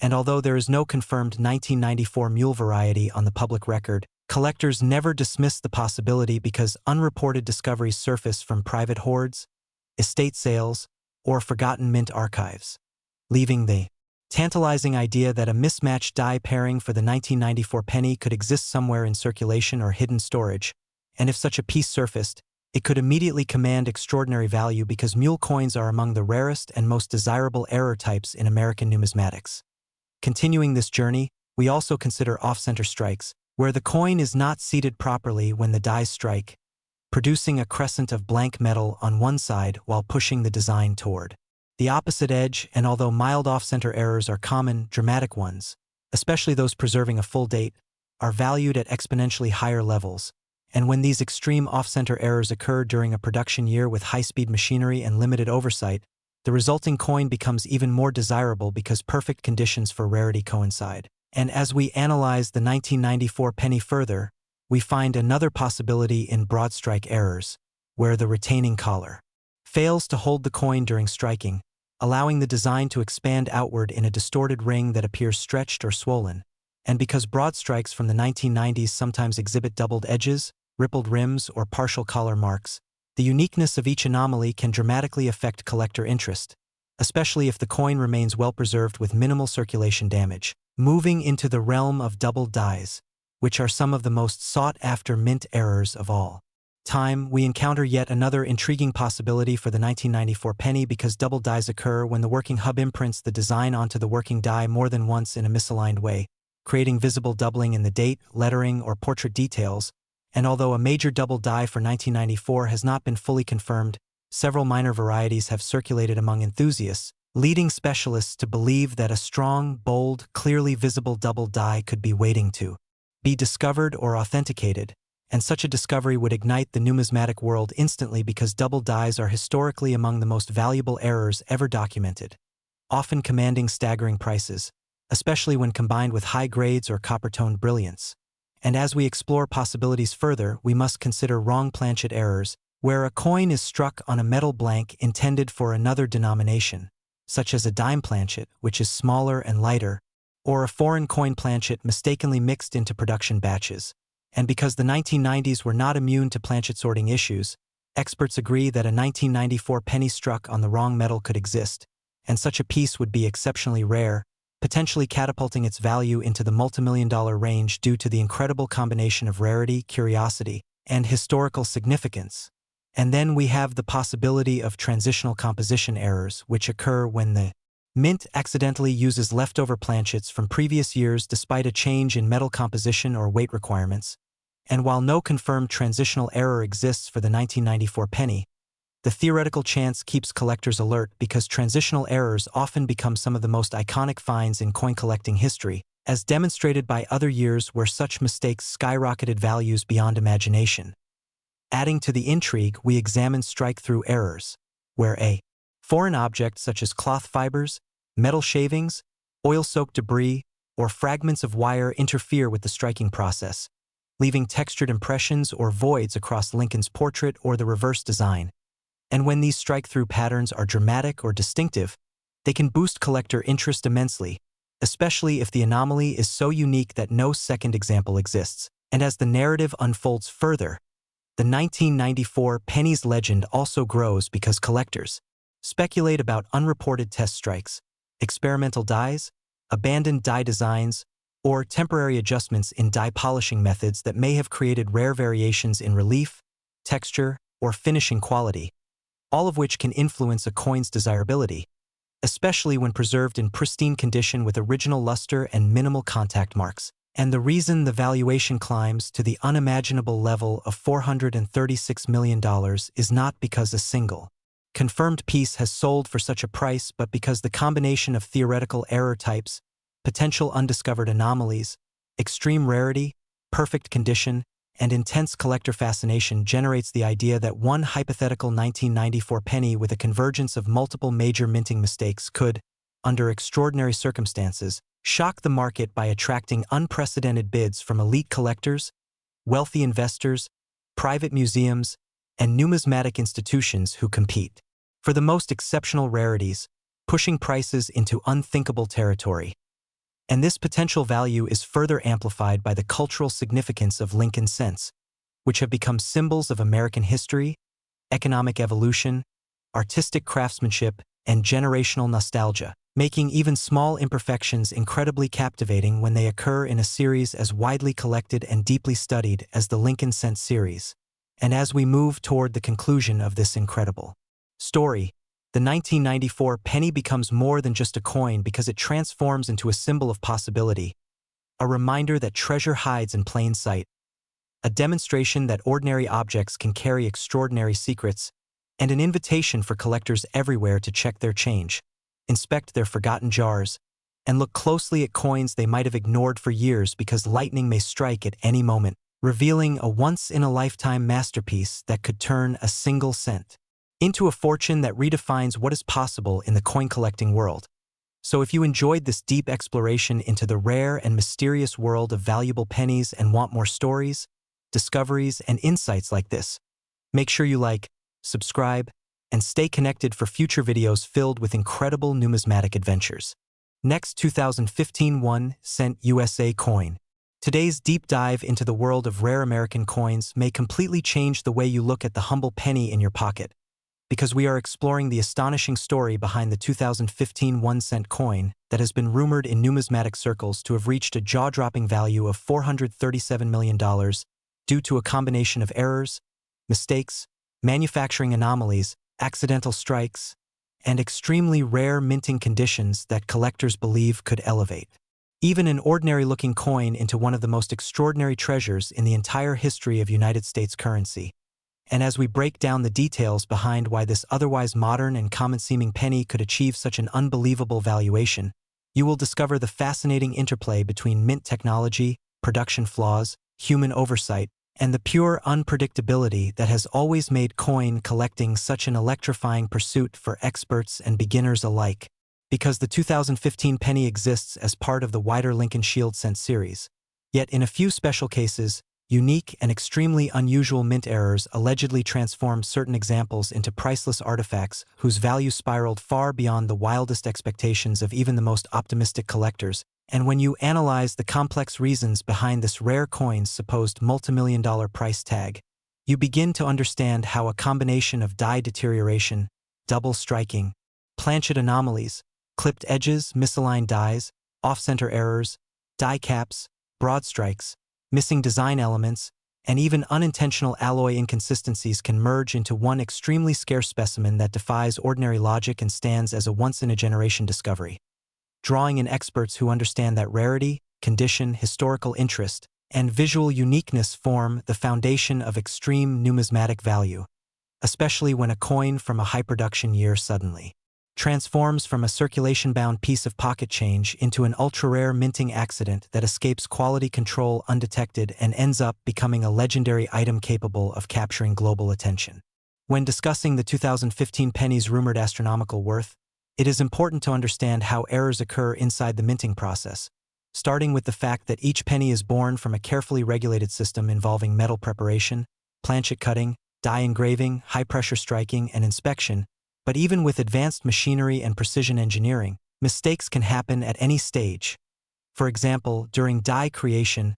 And although there is no confirmed 1994 mule variety on the public record, collectors never dismiss the possibility because unreported discoveries surface from private hoards, estate sales, or forgotten mint archives, leaving the tantalizing idea that a mismatched die pairing for the 1994 penny could exist somewhere in circulation or hidden storage, and if such a piece surfaced, it could immediately command extraordinary value because mule coins are among the rarest and most desirable error types in American numismatics. Continuing this journey, we also consider off-center strikes, where the coin is not seated properly when the dies strike, producing a crescent of blank metal on one side while pushing the design toward the opposite edge. And although mild off-center errors are common, dramatic ones, especially those preserving a full date, are valued at exponentially higher levels. And when these extreme off-center errors occur during a production year with high-speed machinery and limited oversight, the resulting coin becomes even more desirable because perfect conditions for rarity coincide. And as we analyze the 1994 penny further, we find another possibility in broad strike errors, where the retaining collar fails to hold the coin during striking, allowing the design to expand outward in a distorted ring that appears stretched or swollen. And because broad strikes from the 1990s sometimes exhibit doubled edges, rippled rims, or partial collar marks, the uniqueness of each anomaly can dramatically affect collector interest, especially if the coin remains well preserved with minimal circulation damage. Moving into the realm of doubled dies, which are some of the most sought-after mint errors of all time, we encounter yet another intriguing possibility for the 1994 penny because double dies occur when the working hub imprints the design onto the working die more than once in a misaligned way, creating visible doubling in the date, lettering, or portrait details. And although a major double die for 1994 has not been fully confirmed, several minor varieties have circulated among enthusiasts, leading specialists to believe that a strong, bold, clearly visible double die could be waiting to be discovered or authenticated, and such a discovery would ignite the numismatic world instantly because double dies are historically among the most valuable errors ever documented, often commanding staggering prices, especially when combined with high grades or copper-toned brilliance. And as we explore possibilities further, we must consider wrong planchet errors, where a coin is struck on a metal blank intended for another denomination, such as a dime planchet, which is smaller and lighter, or a foreign coin planchet mistakenly mixed into production batches. And because the 1990s were not immune to planchet sorting issues, experts agree that a 1994 penny struck on the wrong metal could exist, and such a piece would be exceptionally rare, potentially catapulting its value into the multimillion-dollar range due to the incredible combination of rarity, curiosity, and historical significance. And then we have the possibility of transitional composition errors, which occur when the mint accidentally uses leftover planchets from previous years despite a change in metal composition or weight requirements. And while no confirmed transitional error exists for the 1994 penny, the theoretical chance keeps collectors alert because transitional errors often become some of the most iconic finds in coin collecting history, as demonstrated by other years where such mistakes skyrocketed values beyond imagination. Adding to the intrigue, we examine strike-through errors, where a foreign object such as cloth fibers, metal shavings, oil-soaked debris, or fragments of wire interfere with the striking process, leaving textured impressions or voids across Lincoln's portrait or the reverse design. And when these strike-through patterns are dramatic or distinctive, they can boost collector interest immensely, especially if the anomaly is so unique that no second example exists. And as the narrative unfolds further, the 1994 Pennies legend also grows because collectors speculate about unreported test strikes, experimental dyes, abandoned dye designs, or temporary adjustments in dye polishing methods that may have created rare variations in relief, texture, or finishing quality, all of which can influence a coin's desirability, especially when preserved in pristine condition with original luster and minimal contact marks. And the reason the valuation climbs to the unimaginable level of $436 million is not because a single confirmed piece has sold for such a price, but because the combination of theoretical error types, potential undiscovered anomalies, extreme rarity, perfect condition, and intense collector fascination generates the idea that one hypothetical 1994 penny with a convergence of multiple major minting mistakes could, under extraordinary circumstances, shock the market by attracting unprecedented bids from elite collectors, wealthy investors, private museums, and numismatic institutions who compete for the most exceptional rarities, pushing prices into unthinkable territory. And this potential value is further amplified by the cultural significance of Lincoln cents, which have become symbols of American history, economic evolution, artistic craftsmanship, and generational nostalgia, making even small imperfections incredibly captivating when they occur in a series as widely collected and deeply studied as the Lincoln cent series. And as we move toward the conclusion of this incredible story, the 1994 penny becomes more than just a coin because it transforms into a symbol of possibility, a reminder that treasure hides in plain sight, a demonstration that ordinary objects can carry extraordinary secrets, and an invitation for collectors everywhere to check their change, inspect their forgotten jars, and look closely at coins they might have ignored for years because lightning may strike at any moment, revealing a once-in-a-lifetime masterpiece that could turn a single cent into a fortune that redefines what is possible in the coin-collecting world. So if you enjoyed this deep exploration into the rare and mysterious world of valuable pennies and want more stories, discoveries, and insights like this, make sure you like, subscribe, and stay connected for future videos filled with incredible numismatic adventures. Next, 2015 1-cent USA coin. Today's deep dive into the world of rare American coins may completely change the way you look at the humble penny in your pocket, because we are exploring the astonishing story behind the 2015 1-cent coin that has been rumored in numismatic circles to have reached a jaw-dropping value of $437 million due to a combination of errors, mistakes, manufacturing anomalies, accidental strikes, and extremely rare minting conditions that collectors believe could elevate even an ordinary-looking coin into one of the most extraordinary treasures in the entire history of United States currency. And as we break down the details behind why this otherwise modern and common-seeming penny could achieve such an unbelievable valuation, you will discover the fascinating interplay between mint technology, production flaws, human oversight, and the pure unpredictability that has always made coin collecting such an electrifying pursuit for experts and beginners alike. Because the 2015 penny exists as part of the wider Lincoln Shield cent series. Yet in a few special cases, unique and extremely unusual mint errors allegedly transformed certain examples into priceless artifacts whose value spiraled far beyond the wildest expectations of even the most optimistic collectors. And when you analyze the complex reasons behind this rare coin's supposed multimillion-dollar price tag, you begin to understand how a combination of dye deterioration, double striking, Planchet anomalies, clipped edges, misaligned dyes, off-center errors, die caps, broad strikes, missing design elements, and even unintentional alloy inconsistencies can merge into one extremely scarce specimen that defies ordinary logic and stands as a once-in-a-generation discovery. Drawing in experts who understand that rarity, condition, historical interest, and visual uniqueness form the foundation of extreme numismatic value, especially when a coin from a high-production year suddenly transforms from a circulation-bound piece of pocket change into an ultra-rare minting accident that escapes quality control undetected and ends up becoming a legendary item capable of capturing global attention. When discussing the 2015 penny's rumored astronomical worth, it is important to understand how errors occur inside the minting process, starting with the fact that each penny is born from a carefully regulated system involving metal preparation, planchet cutting, die engraving, high-pressure striking, and inspection. But even with advanced machinery and precision engineering, mistakes can happen at any stage. For example, during die creation,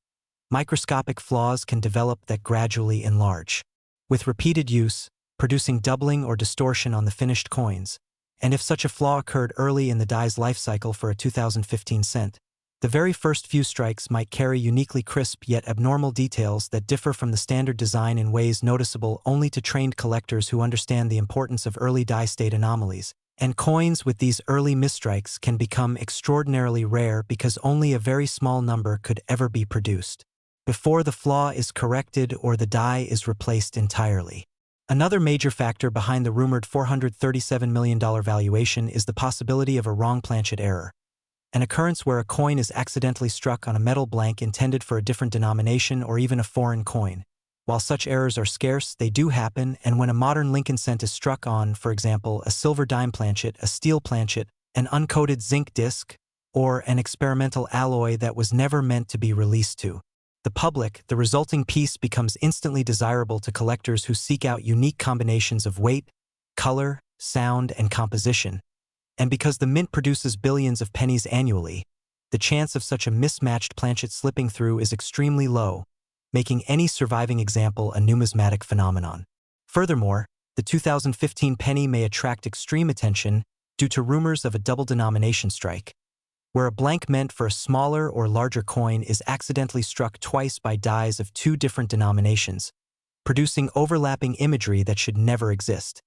microscopic flaws can develop that gradually enlarge, with repeated use, producing doubling or distortion on the finished coins. And if such a flaw occurred early in the die's life cycle for a 2015 cent, the very first few strikes might carry uniquely crisp yet abnormal details that differ from the standard design in ways noticeable only to trained collectors who understand the importance of early die state anomalies. And coins with these early misstrikes can become extraordinarily rare because only a very small number could ever be produced before the flaw is corrected or the die is replaced entirely. Another major factor behind the rumored $437 million valuation is the possibility of a wrong planchet error, an occurrence where a coin is accidentally struck on a metal blank intended for a different denomination or even a foreign coin. While such errors are scarce, they do happen, and when a modern Lincoln cent is struck on, for example, a silver dime planchet, a steel planchet, an uncoated zinc disc, or an experimental alloy that was never meant to be released to the public, the resulting piece becomes instantly desirable to collectors who seek out unique combinations of weight, color, sound, and composition. And because the mint produces billions of pennies annually, the chance of such a mismatched planchet slipping through is extremely low, making any surviving example a numismatic phenomenon. Furthermore, the 2015 penny may attract extreme attention due to rumors of a double denomination strike, where a blank meant for a smaller or larger coin is accidentally struck twice by dies of two different denominations, producing overlapping imagery that should never exist.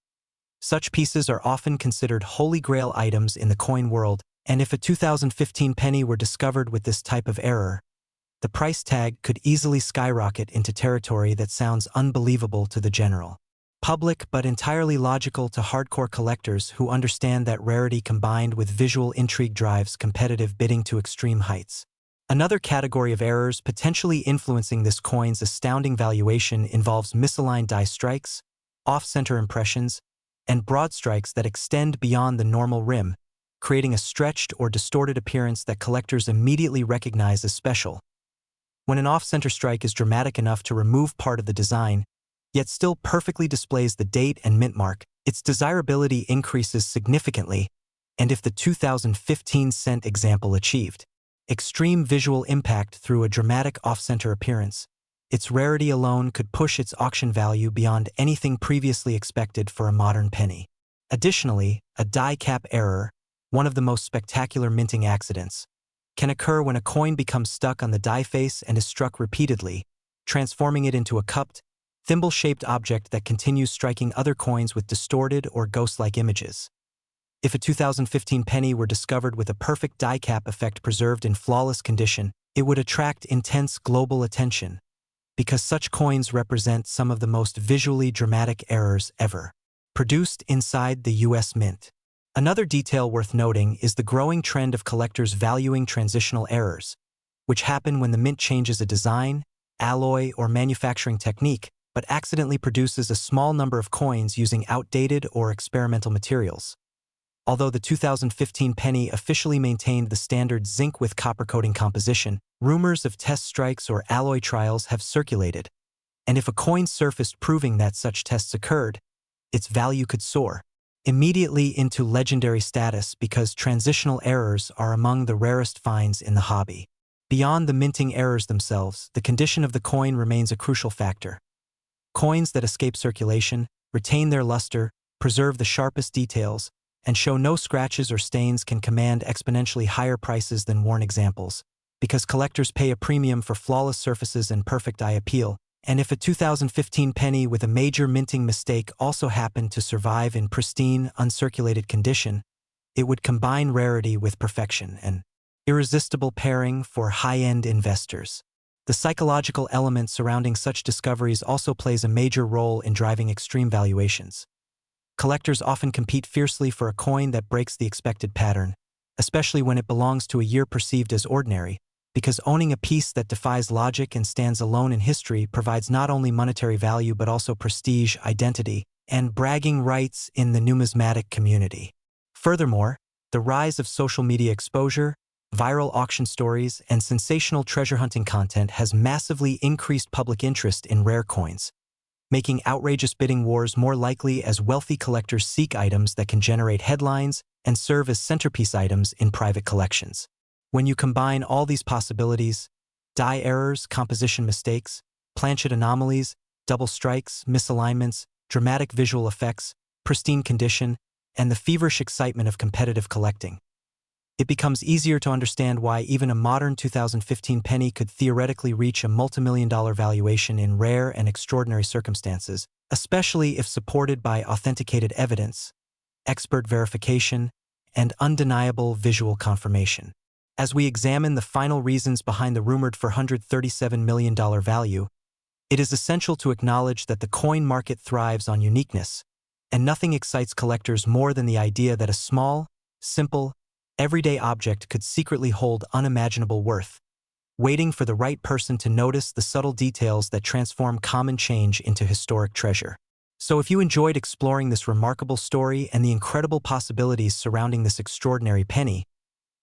Such pieces are often considered holy grail items in the coin world, and if a 2015 penny were discovered with this type of error, the price tag could easily skyrocket into territory that sounds unbelievable to the general public but entirely logical to hardcore collectors who understand that rarity combined with visual intrigue drives competitive bidding to extreme heights. Another category of errors potentially influencing this coin's astounding valuation involves misaligned die strikes, off-center impressions, and broad strikes that extend beyond the normal rim, creating a stretched or distorted appearance that collectors immediately recognize as special. When an off-center strike is dramatic enough to remove part of the design, yet still perfectly displays the date and mint mark, its desirability increases significantly, and if the 2015 cent example achieved extreme visual impact through a dramatic off-center appearance, its rarity alone could push its auction value beyond anything previously expected for a modern penny. Additionally, a die cap error, one of the most spectacular minting accidents, can occur when a coin becomes stuck on the die face and is struck repeatedly, transforming it into a cupped, thimble-shaped object that continues striking other coins with distorted or ghost-like images. If a 2015 penny were discovered with a perfect die cap effect preserved in flawless condition, it would attract intense global attention, because such coins represent some of the most visually dramatic errors ever produced inside the U.S. Mint. Another detail worth noting is the growing trend of collectors valuing transitional errors, which happen when the mint changes a design, alloy, or manufacturing technique, but accidentally produces a small number of coins using outdated or experimental materials. Although the 2015 penny officially maintained the standard zinc with copper coating composition, rumors of test strikes or alloy trials have circulated, and if a coin surfaced proving that such tests occurred, its value could soar immediately into legendary status because transitional errors are among the rarest finds in the hobby. Beyond the minting errors themselves, the condition of the coin remains a crucial factor. Coins that escape circulation, retain their luster, preserve the sharpest details, and show no scratches or stains can command exponentially higher prices than worn examples, because collectors pay a premium for flawless surfaces and perfect eye appeal. And if a 2015 penny with a major minting mistake also happened to survive in pristine, uncirculated condition, it would combine rarity with perfection, an irresistible pairing for high-end investors. The psychological element surrounding such discoveries also plays a major role in driving extreme valuations. Collectors often compete fiercely for a coin that breaks the expected pattern, especially when it belongs to a year perceived as ordinary, because owning a piece that defies logic and stands alone in history provides not only monetary value but also prestige, identity, and bragging rights in the numismatic community. Furthermore, the rise of social media exposure, viral auction stories, and sensational treasure hunting content has massively increased public interest in rare coins, making outrageous bidding wars more likely as wealthy collectors seek items that can generate headlines and serve as centerpiece items in private collections. When you combine all these possibilities, die errors, composition mistakes, Planchet anomalies, double strikes, misalignments, dramatic visual effects, pristine condition, and the feverish excitement of competitive collecting, it becomes easier to understand why even a modern 2015 penny could theoretically reach a multimillion-dollar valuation in rare and extraordinary circumstances, especially if supported by authenticated evidence, expert verification, and undeniable visual confirmation. As we examine the final reasons behind the rumored $437 million value, it is essential to acknowledge that the coin market thrives on uniqueness, and nothing excites collectors more than the idea that a small, simple, everyday object could secretly hold unimaginable worth, waiting for the right person to notice the subtle details that transform common change into historic treasure. So if you enjoyed exploring this remarkable story and the incredible possibilities surrounding this extraordinary penny,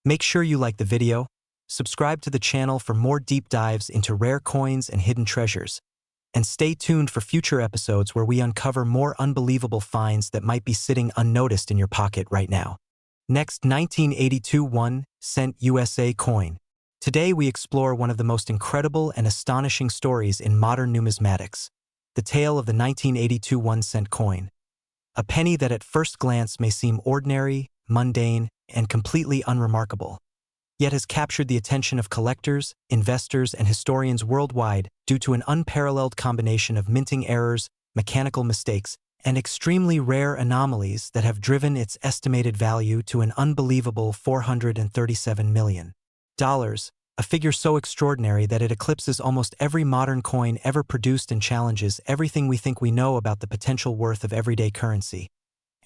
make sure you like the video, subscribe to the channel for more deep dives into rare coins and hidden treasures, and stay tuned for future episodes where we uncover more unbelievable finds that might be sitting unnoticed in your pocket right now. Next, 1982 1-cent USA coin. Today we explore one of the most incredible and astonishing stories in modern numismatics, the tale of the 1982 1-cent coin. A penny that at first glance may seem ordinary, mundane, and completely unremarkable, yet has captured the attention of collectors, investors, and historians worldwide due to an unparalleled combination of minting errors, mechanical mistakes, and extremely rare anomalies that have driven its estimated value to an unbelievable $437 million. A figure so extraordinary that it eclipses almost every modern coin ever produced and challenges everything we think we know about the potential worth of everyday currency.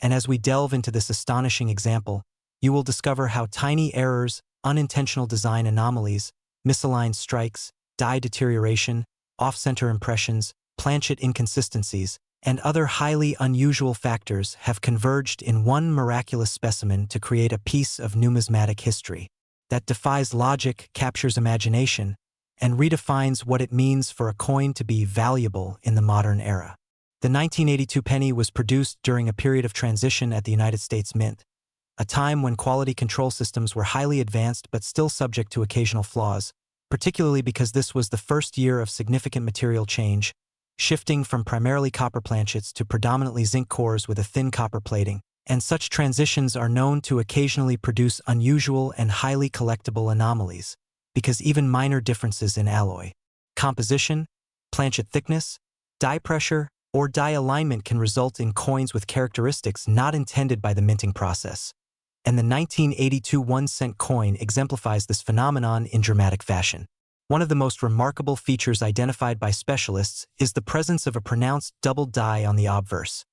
And as we delve into this astonishing example, you will discover how tiny errors, unintentional design anomalies, misaligned strikes, die deterioration, off-center impressions, Planchet inconsistencies, and other highly unusual factors have converged in one miraculous specimen to create a piece of numismatic history that defies logic, captures imagination, and redefines what it means for a coin to be valuable in the modern era. The 1982 penny was produced during a period of transition at the United States Mint, a time when quality control systems were highly advanced but still subject to occasional flaws, particularly because this was the first year of significant material change, shifting from primarily copper planchets to predominantly zinc cores with a thin copper plating, and such transitions are known to occasionally produce unusual and highly collectible anomalies, because even minor differences in alloy, composition, planchet thickness, die pressure, or die alignment can result in coins with characteristics not intended by the minting process. And the 1982 1-cent coin exemplifies this phenomenon in dramatic fashion. One of the most remarkable features identified by specialists is the presence of a pronounced double die on the obverse,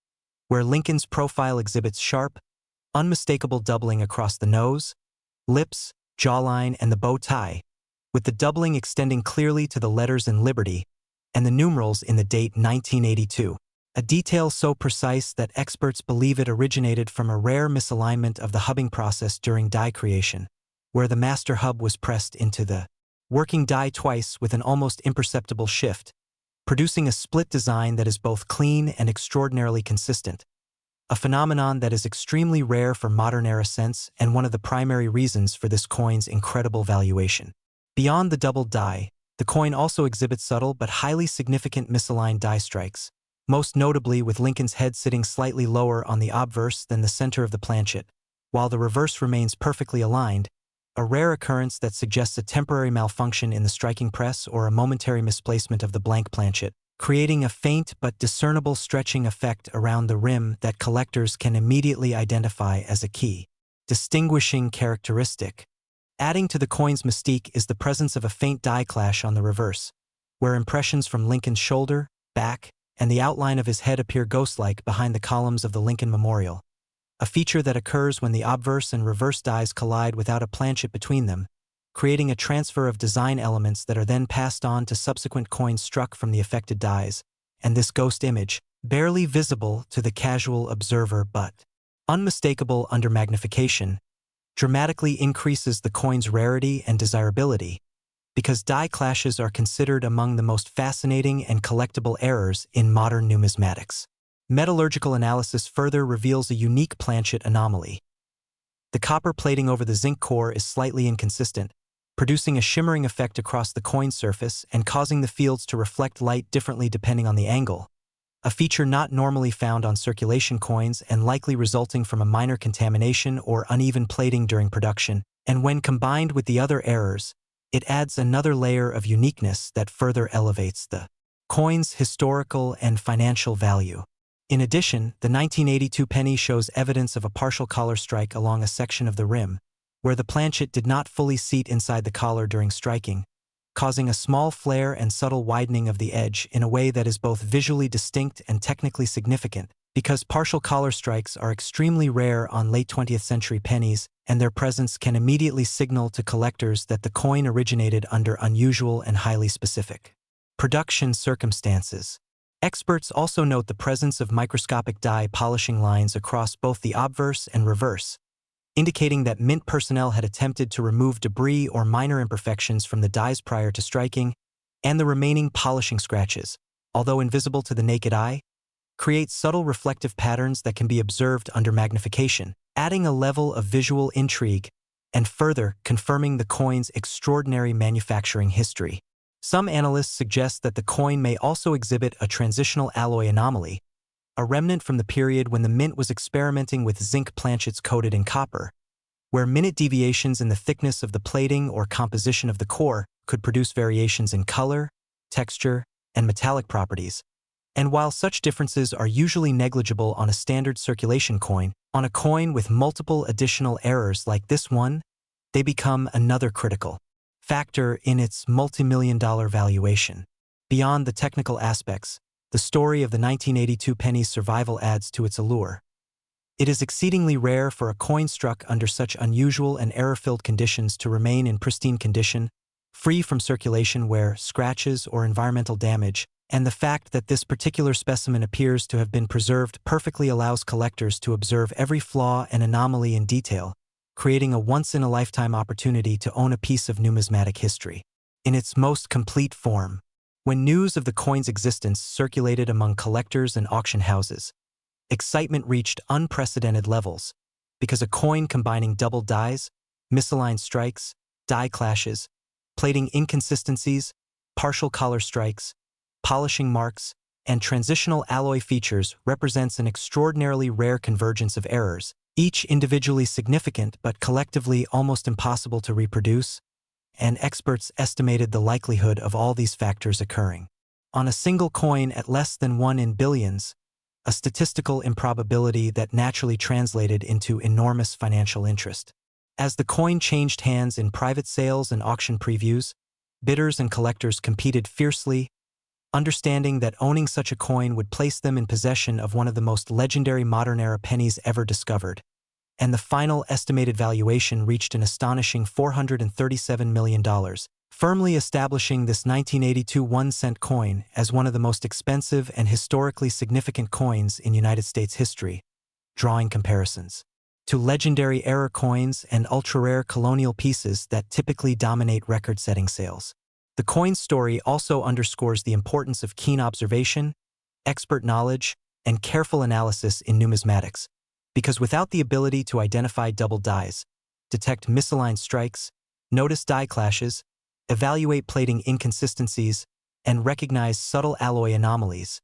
where Lincoln's profile exhibits sharp, unmistakable doubling across the nose, lips, jawline, and the bow tie, with the doubling extending clearly to the letters in Liberty and the numerals in the date 1982, a detail so precise that experts believe it originated from a rare misalignment of the hubbing process during die creation, where the master hub was pressed into the working die twice with an almost imperceptible shift, producing a split design that is both clean and extraordinarily consistent, a phenomenon that is extremely rare for modern-era sense and one of the primary reasons for this coin's incredible valuation. Beyond the double die, the coin also exhibits subtle but highly significant misaligned die strikes, most notably with Lincoln's head sitting slightly lower on the obverse than the center of the planchet, while the reverse remains perfectly aligned, a rare occurrence that suggests a temporary malfunction in the striking press or a momentary misplacement of the blank planchet, creating a faint but discernible stretching effect around the rim that collectors can immediately identify as a key distinguishing characteristic. Adding to the coin's mystique is the presence of a faint die clash on the reverse, where impressions from Lincoln's shoulder, back, and the outline of his head appear ghost-like behind the columns of the Lincoln Memorial, a feature that occurs when the obverse and reverse dies collide without a planchet between them, creating a transfer of design elements that are then passed on to subsequent coins struck from the affected dies, and this ghost image, barely visible to the casual observer but unmistakable under magnification, dramatically increases the coin's rarity and desirability, because die clashes are considered among the most fascinating and collectible errors in modern numismatics. Metallurgical analysis further reveals a unique Planchet anomaly. The copper plating over the zinc core is slightly inconsistent, producing a shimmering effect across the coin surface and causing the fields to reflect light differently depending on the angle, a feature not normally found on circulation coins and likely resulting from a minor contamination or uneven plating during production, and when combined with the other errors, it adds another layer of uniqueness that further elevates the coin's historical and financial value. In addition, the 1982 penny shows evidence of a partial collar strike along a section of the rim, where the planchet did not fully seat inside the collar during striking, causing a small flare and subtle widening of the edge in a way that is both visually distinct and technically significant, because partial collar strikes are extremely rare on late 20th century pennies, and their presence can immediately signal to collectors that the coin originated under unusual and highly specific production circumstances. Experts also note the presence of microscopic die polishing lines across both the obverse and reverse, indicating that mint personnel had attempted to remove debris or minor imperfections from the dies prior to striking, and the remaining polishing scratches, although invisible to the naked eye, create subtle reflective patterns that can be observed under magnification, adding a level of visual intrigue and further confirming the coin's extraordinary manufacturing history. Some analysts suggest that the coin may also exhibit a transitional alloy anomaly, a remnant from the period when the mint was experimenting with zinc planchets coated in copper, where minute deviations in the thickness of the plating or composition of the core could produce variations in color, texture, and metallic properties. And while such differences are usually negligible on a standard circulation coin, on a coin with multiple additional errors like this one, they become another critical factor in its multi-million-dollar valuation. Beyond the technical aspects, the story of the 1982 penny's survival adds to its allure. It is exceedingly rare for a coin struck under such unusual and error-filled conditions to remain in pristine condition, free from circulation wear, scratches, or environmental damage, and the fact that this particular specimen appears to have been preserved perfectly allows collectors to observe every flaw and anomaly in detail, creating a once-in-a-lifetime opportunity to own a piece of numismatic history. In its most complete form, when news of the coin's existence circulated among collectors and auction houses, excitement reached unprecedented levels, because a coin combining double dies, misaligned strikes, die clashes, plating inconsistencies, partial collar strikes, polishing marks, and transitional alloy features represents an extraordinarily rare convergence of errors, each individually significant but collectively almost impossible to reproduce, and experts estimated the likelihood of all these factors occurring on a single coin at less than 1 in billions, a statistical improbability that naturally translated into enormous financial interest. As the coin changed hands in private sales and auction previews, bidders and collectors competed fiercely, understanding that owning such a coin would place them in possession of one of the most legendary modern-era pennies ever discovered, and the final estimated valuation reached an astonishing $437 million, firmly establishing this 1982 1-cent coin as one of the most expensive and historically significant coins in United States history, drawing comparisons to legendary era coins and ultra-rare colonial pieces that typically dominate record-setting sales. The coin's story also underscores the importance of keen observation, expert knowledge, and careful analysis in numismatics, because without the ability to identify double dies, detect misaligned strikes, notice die clashes, evaluate plating inconsistencies, and recognize subtle alloy anomalies,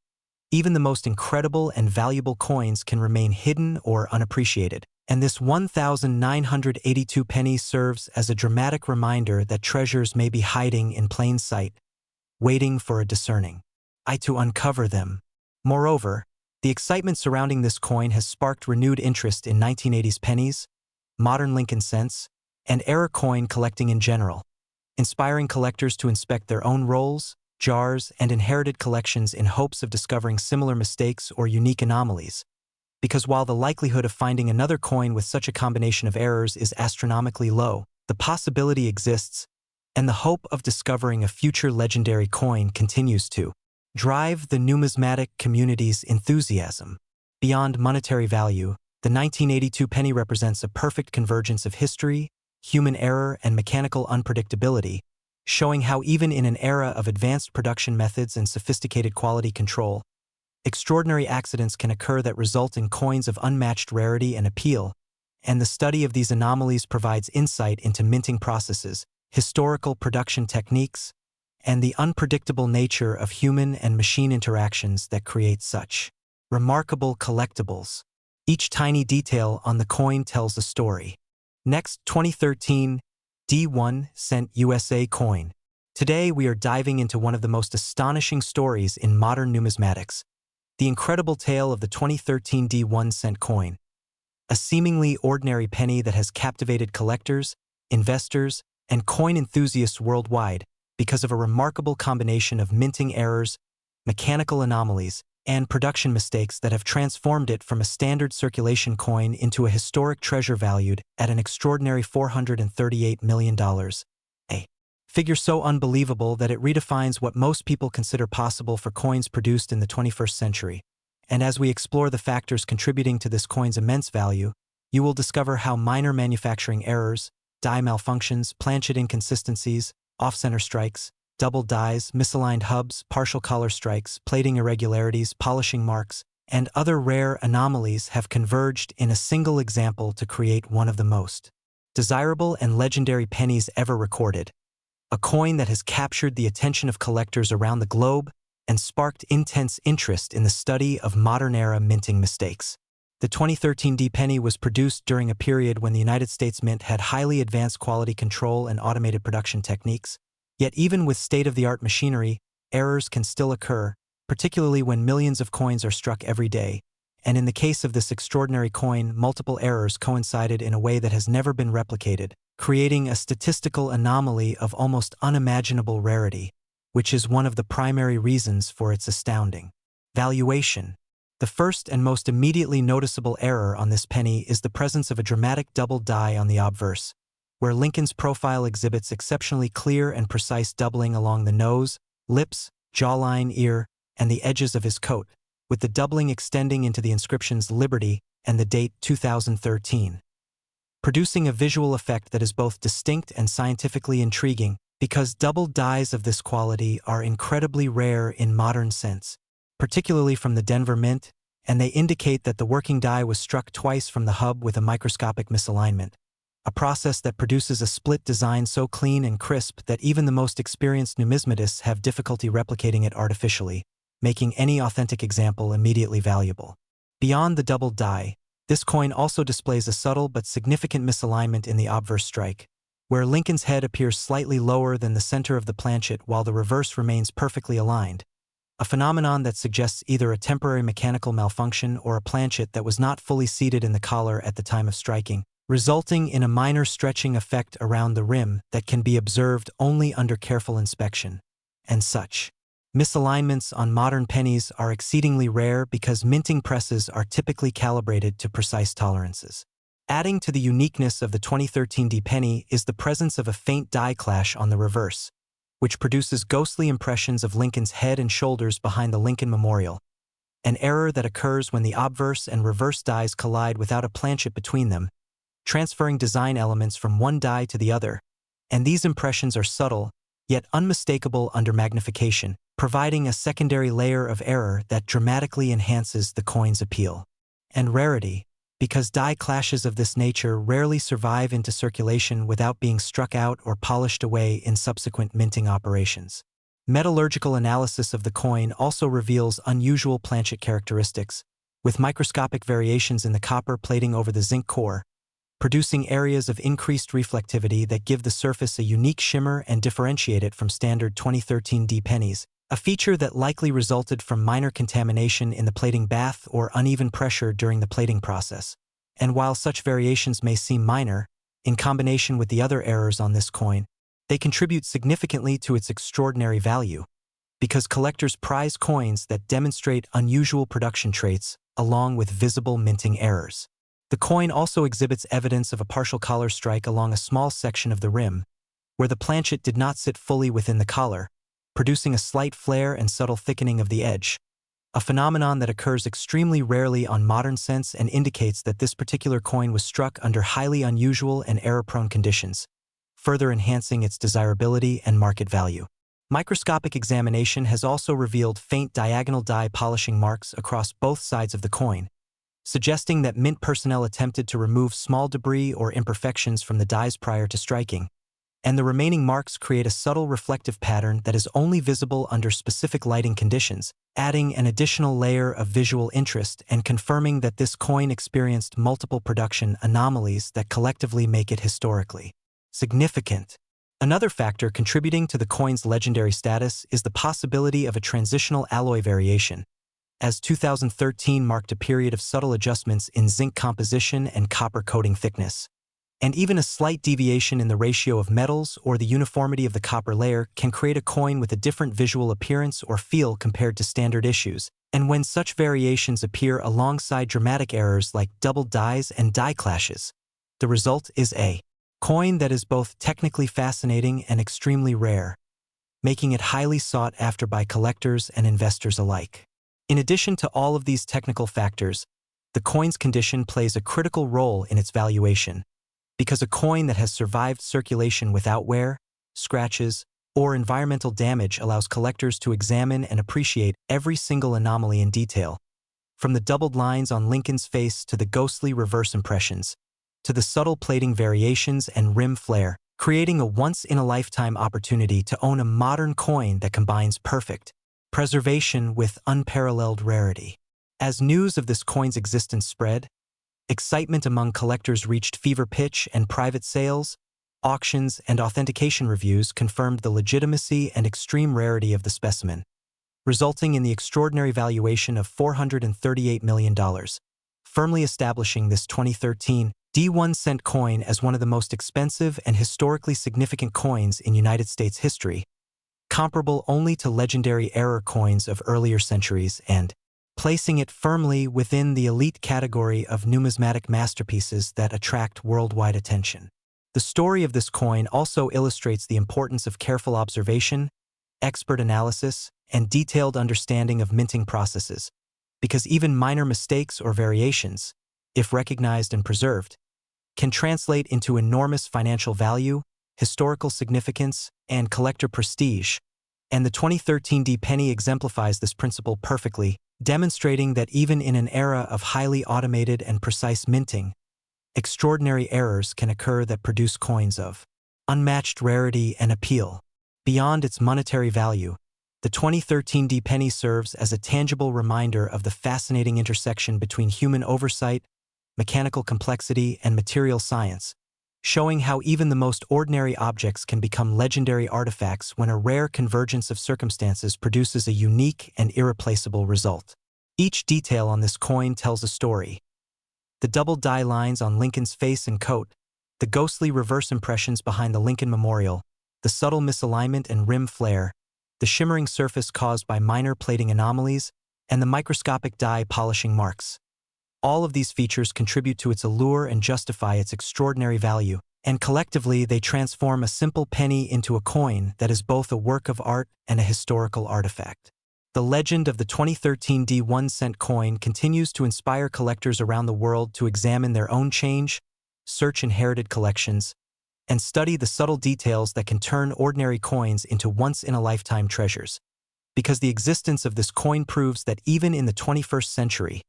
even the most incredible and valuable coins can remain hidden or unappreciated. And this 1,982 penny serves as a dramatic reminder that treasures may be hiding in plain sight, waiting for a discerning eye to uncover them. Moreover, the excitement surrounding this coin has sparked renewed interest in 1980s pennies, modern Lincoln cents, and era coin collecting in general, inspiring collectors to inspect their own rolls, jars, and inherited collections in hopes of discovering similar mistakes or unique anomalies. Because while the likelihood of finding another coin with such a combination of errors is astronomically low, the possibility exists, and the hope of discovering a future legendary coin continues to drive the numismatic community's enthusiasm. Beyond monetary value, the 1982 penny represents a perfect convergence of history, human error, and mechanical unpredictability, showing how even in an era of advanced production methods and sophisticated quality control, extraordinary accidents can occur that result in coins of unmatched rarity and appeal, and the study of these anomalies provides insight into minting processes, historical production techniques, and the unpredictable nature of human and machine interactions that create such remarkable collectibles. Each tiny detail on the coin tells a story. Next, 2013 D1 cent USA coin. Today we are diving into one of the most astonishing stories in modern numismatics, the incredible tale of the 2013 D1 cent coin, a seemingly ordinary penny that has captivated collectors, investors, and coin enthusiasts worldwide because of a remarkable combination of minting errors, mechanical anomalies, and production mistakes that have transformed it from a standard circulation coin into a historic treasure valued at an extraordinary $438 million. A figure so unbelievable that it redefines what most people consider possible for coins produced in the 21st century. And as we explore the factors contributing to this coin's immense value, you will discover how minor manufacturing errors, die malfunctions, Planchet inconsistencies, off-center strikes, double dies, misaligned hubs, partial collar strikes, plating irregularities, polishing marks, and other rare anomalies have converged in a single example to create one of the most desirable and legendary pennies ever recorded, a coin that has captured the attention of collectors around the globe and sparked intense interest in the study of modern-era minting mistakes. The 2013 D penny was produced during a period when the United States Mint had highly advanced quality control and automated production techniques. Yet even with state-of-the-art machinery, errors can still occur, particularly when millions of coins are struck every day. And in the case of this extraordinary coin, multiple errors coincided in a way that has never been replicated, creating a statistical anomaly of almost unimaginable rarity, which is one of the primary reasons for its astounding valuation. The first and most immediately noticeable error on this penny is the presence of a dramatic double die on the obverse, where Lincoln's profile exhibits exceptionally clear and precise doubling along the nose, lips, jawline, ear, and the edges of his coat, with the doubling extending into the inscriptions Liberty and the date 2013, producing a visual effect that is both distinct and scientifically intriguing because double dies of this quality are incredibly rare in modern sense, particularly from the Denver Mint, and they indicate that the working die was struck twice from the hub with a microscopic misalignment, a process that produces a split design so clean and crisp that even the most experienced numismatists have difficulty replicating it artificially, making any authentic example immediately valuable. Beyond the double die, this coin also displays a subtle but significant misalignment in the obverse strike, where Lincoln's head appears slightly lower than the center of the planchet while the reverse remains perfectly aligned, a phenomenon that suggests either a temporary mechanical malfunction or a planchet that was not fully seated in the collar at the time of striking, resulting in a minor stretching effect around the rim that can be observed only under careful inspection. And such misalignments on modern pennies are exceedingly rare because minting presses are typically calibrated to precise tolerances. Adding to the uniqueness of the 2013 D penny is the presence of a faint die clash on the reverse, which produces ghostly impressions of Lincoln's head and shoulders behind the Lincoln Memorial, an error that occurs when the obverse and reverse dies collide without a planchet between them, transferring design elements from one die to the other, and these impressions are subtle, yet unmistakable under magnification, providing a secondary layer of error that dramatically enhances the coin's appeal. And rarity, because die clashes of this nature rarely survive into circulation without being struck out or polished away in subsequent minting operations. Metallurgical analysis of the coin also reveals unusual planchet characteristics, with microscopic variations in the copper plating over the zinc core, producing areas of increased reflectivity that give the surface a unique shimmer and differentiate it from standard 2013 D pennies, a feature that likely resulted from minor contamination in the plating bath or uneven pressure during the plating process. And while such variations may seem minor, in combination with the other errors on this coin, they contribute significantly to its extraordinary value. because collectors prize coins that demonstrate unusual production traits along with visible minting errors. The coin also exhibits evidence of a partial collar strike along a small section of the rim, where the planchet did not sit fully within the collar, producing a slight flare and subtle thickening of the edge, a phenomenon that occurs extremely rarely on modern cents and indicates that this particular coin was struck under highly unusual and error-prone conditions, further enhancing its desirability and market value. Microscopic examination has also revealed faint diagonal die polishing marks across both sides of the coin, suggesting that mint personnel attempted to remove small debris or imperfections from the dies prior to striking, and the remaining marks create a subtle reflective pattern that is only visible under specific lighting conditions, adding an additional layer of visual interest and confirming that this coin experienced multiple production anomalies that collectively make it historically significant. Another factor contributing to the coin's legendary status is the possibility of a transitional alloy variation, as 2013 marked a period of subtle adjustments in zinc composition and copper coating thickness. And even a slight deviation in the ratio of metals or the uniformity of the copper layer can create a coin with a different visual appearance or feel compared to standard issues. And when such variations appear alongside dramatic errors like double dies and die clashes, the result is a coin that is both technically fascinating and extremely rare, making it highly sought after by collectors and investors alike. In addition to all of these technical factors, the coin's condition plays a critical role in its valuation, because a coin that has survived circulation without wear, scratches, or environmental damage allows collectors to examine and appreciate every single anomaly in detail, from the doubled lines on Lincoln's face to the ghostly reverse impressions, to the subtle plating variations and rim flare, creating a once-in-a-lifetime opportunity to own a modern coin that combines perfect preservation with unparalleled rarity. As news of this coin's existence spread, excitement among collectors reached fever pitch, and private sales, auctions, and authentication reviews confirmed the legitimacy and extreme rarity of the specimen, resulting in the extraordinary valuation of $438 million, firmly establishing this 2013 D1 cent coin as one of the most expensive and historically significant coins in United States history, comparable only to legendary error coins of earlier centuries and placing it firmly within the elite category of numismatic masterpieces that attract worldwide attention. The story of this coin also illustrates the importance of careful observation, expert analysis, and detailed understanding of minting processes, because even minor mistakes or variations, if recognized and preserved, can translate into enormous financial value, historical significance, and collector prestige. And the 2013 D penny exemplifies this principle perfectly, demonstrating that even in an era of highly automated and precise minting, extraordinary errors can occur that produce coins of unmatched rarity and appeal. Beyond its monetary value, the 2013 D penny serves as a tangible reminder of the fascinating intersection between human oversight, mechanical complexity, and material science, showing how even the most ordinary objects can become legendary artifacts when a rare convergence of circumstances produces a unique and irreplaceable result. Each detail on this coin tells a story. The double die lines on Lincoln's face and coat, the ghostly reverse impressions behind the Lincoln Memorial, the subtle misalignment and rim flare, the shimmering surface caused by minor plating anomalies, and the microscopic die polishing marks. All of these features contribute to its allure and justify its extraordinary value, and collectively they transform a simple penny into a coin that is both a work of art and a historical artifact. The legend of the 2013 D1 cent coin continues to inspire collectors around the world to examine their own change, search inherited collections, and study the subtle details that can turn ordinary coins into once-in-a-lifetime treasures. Because the existence of this coin proves that even in the 21st century,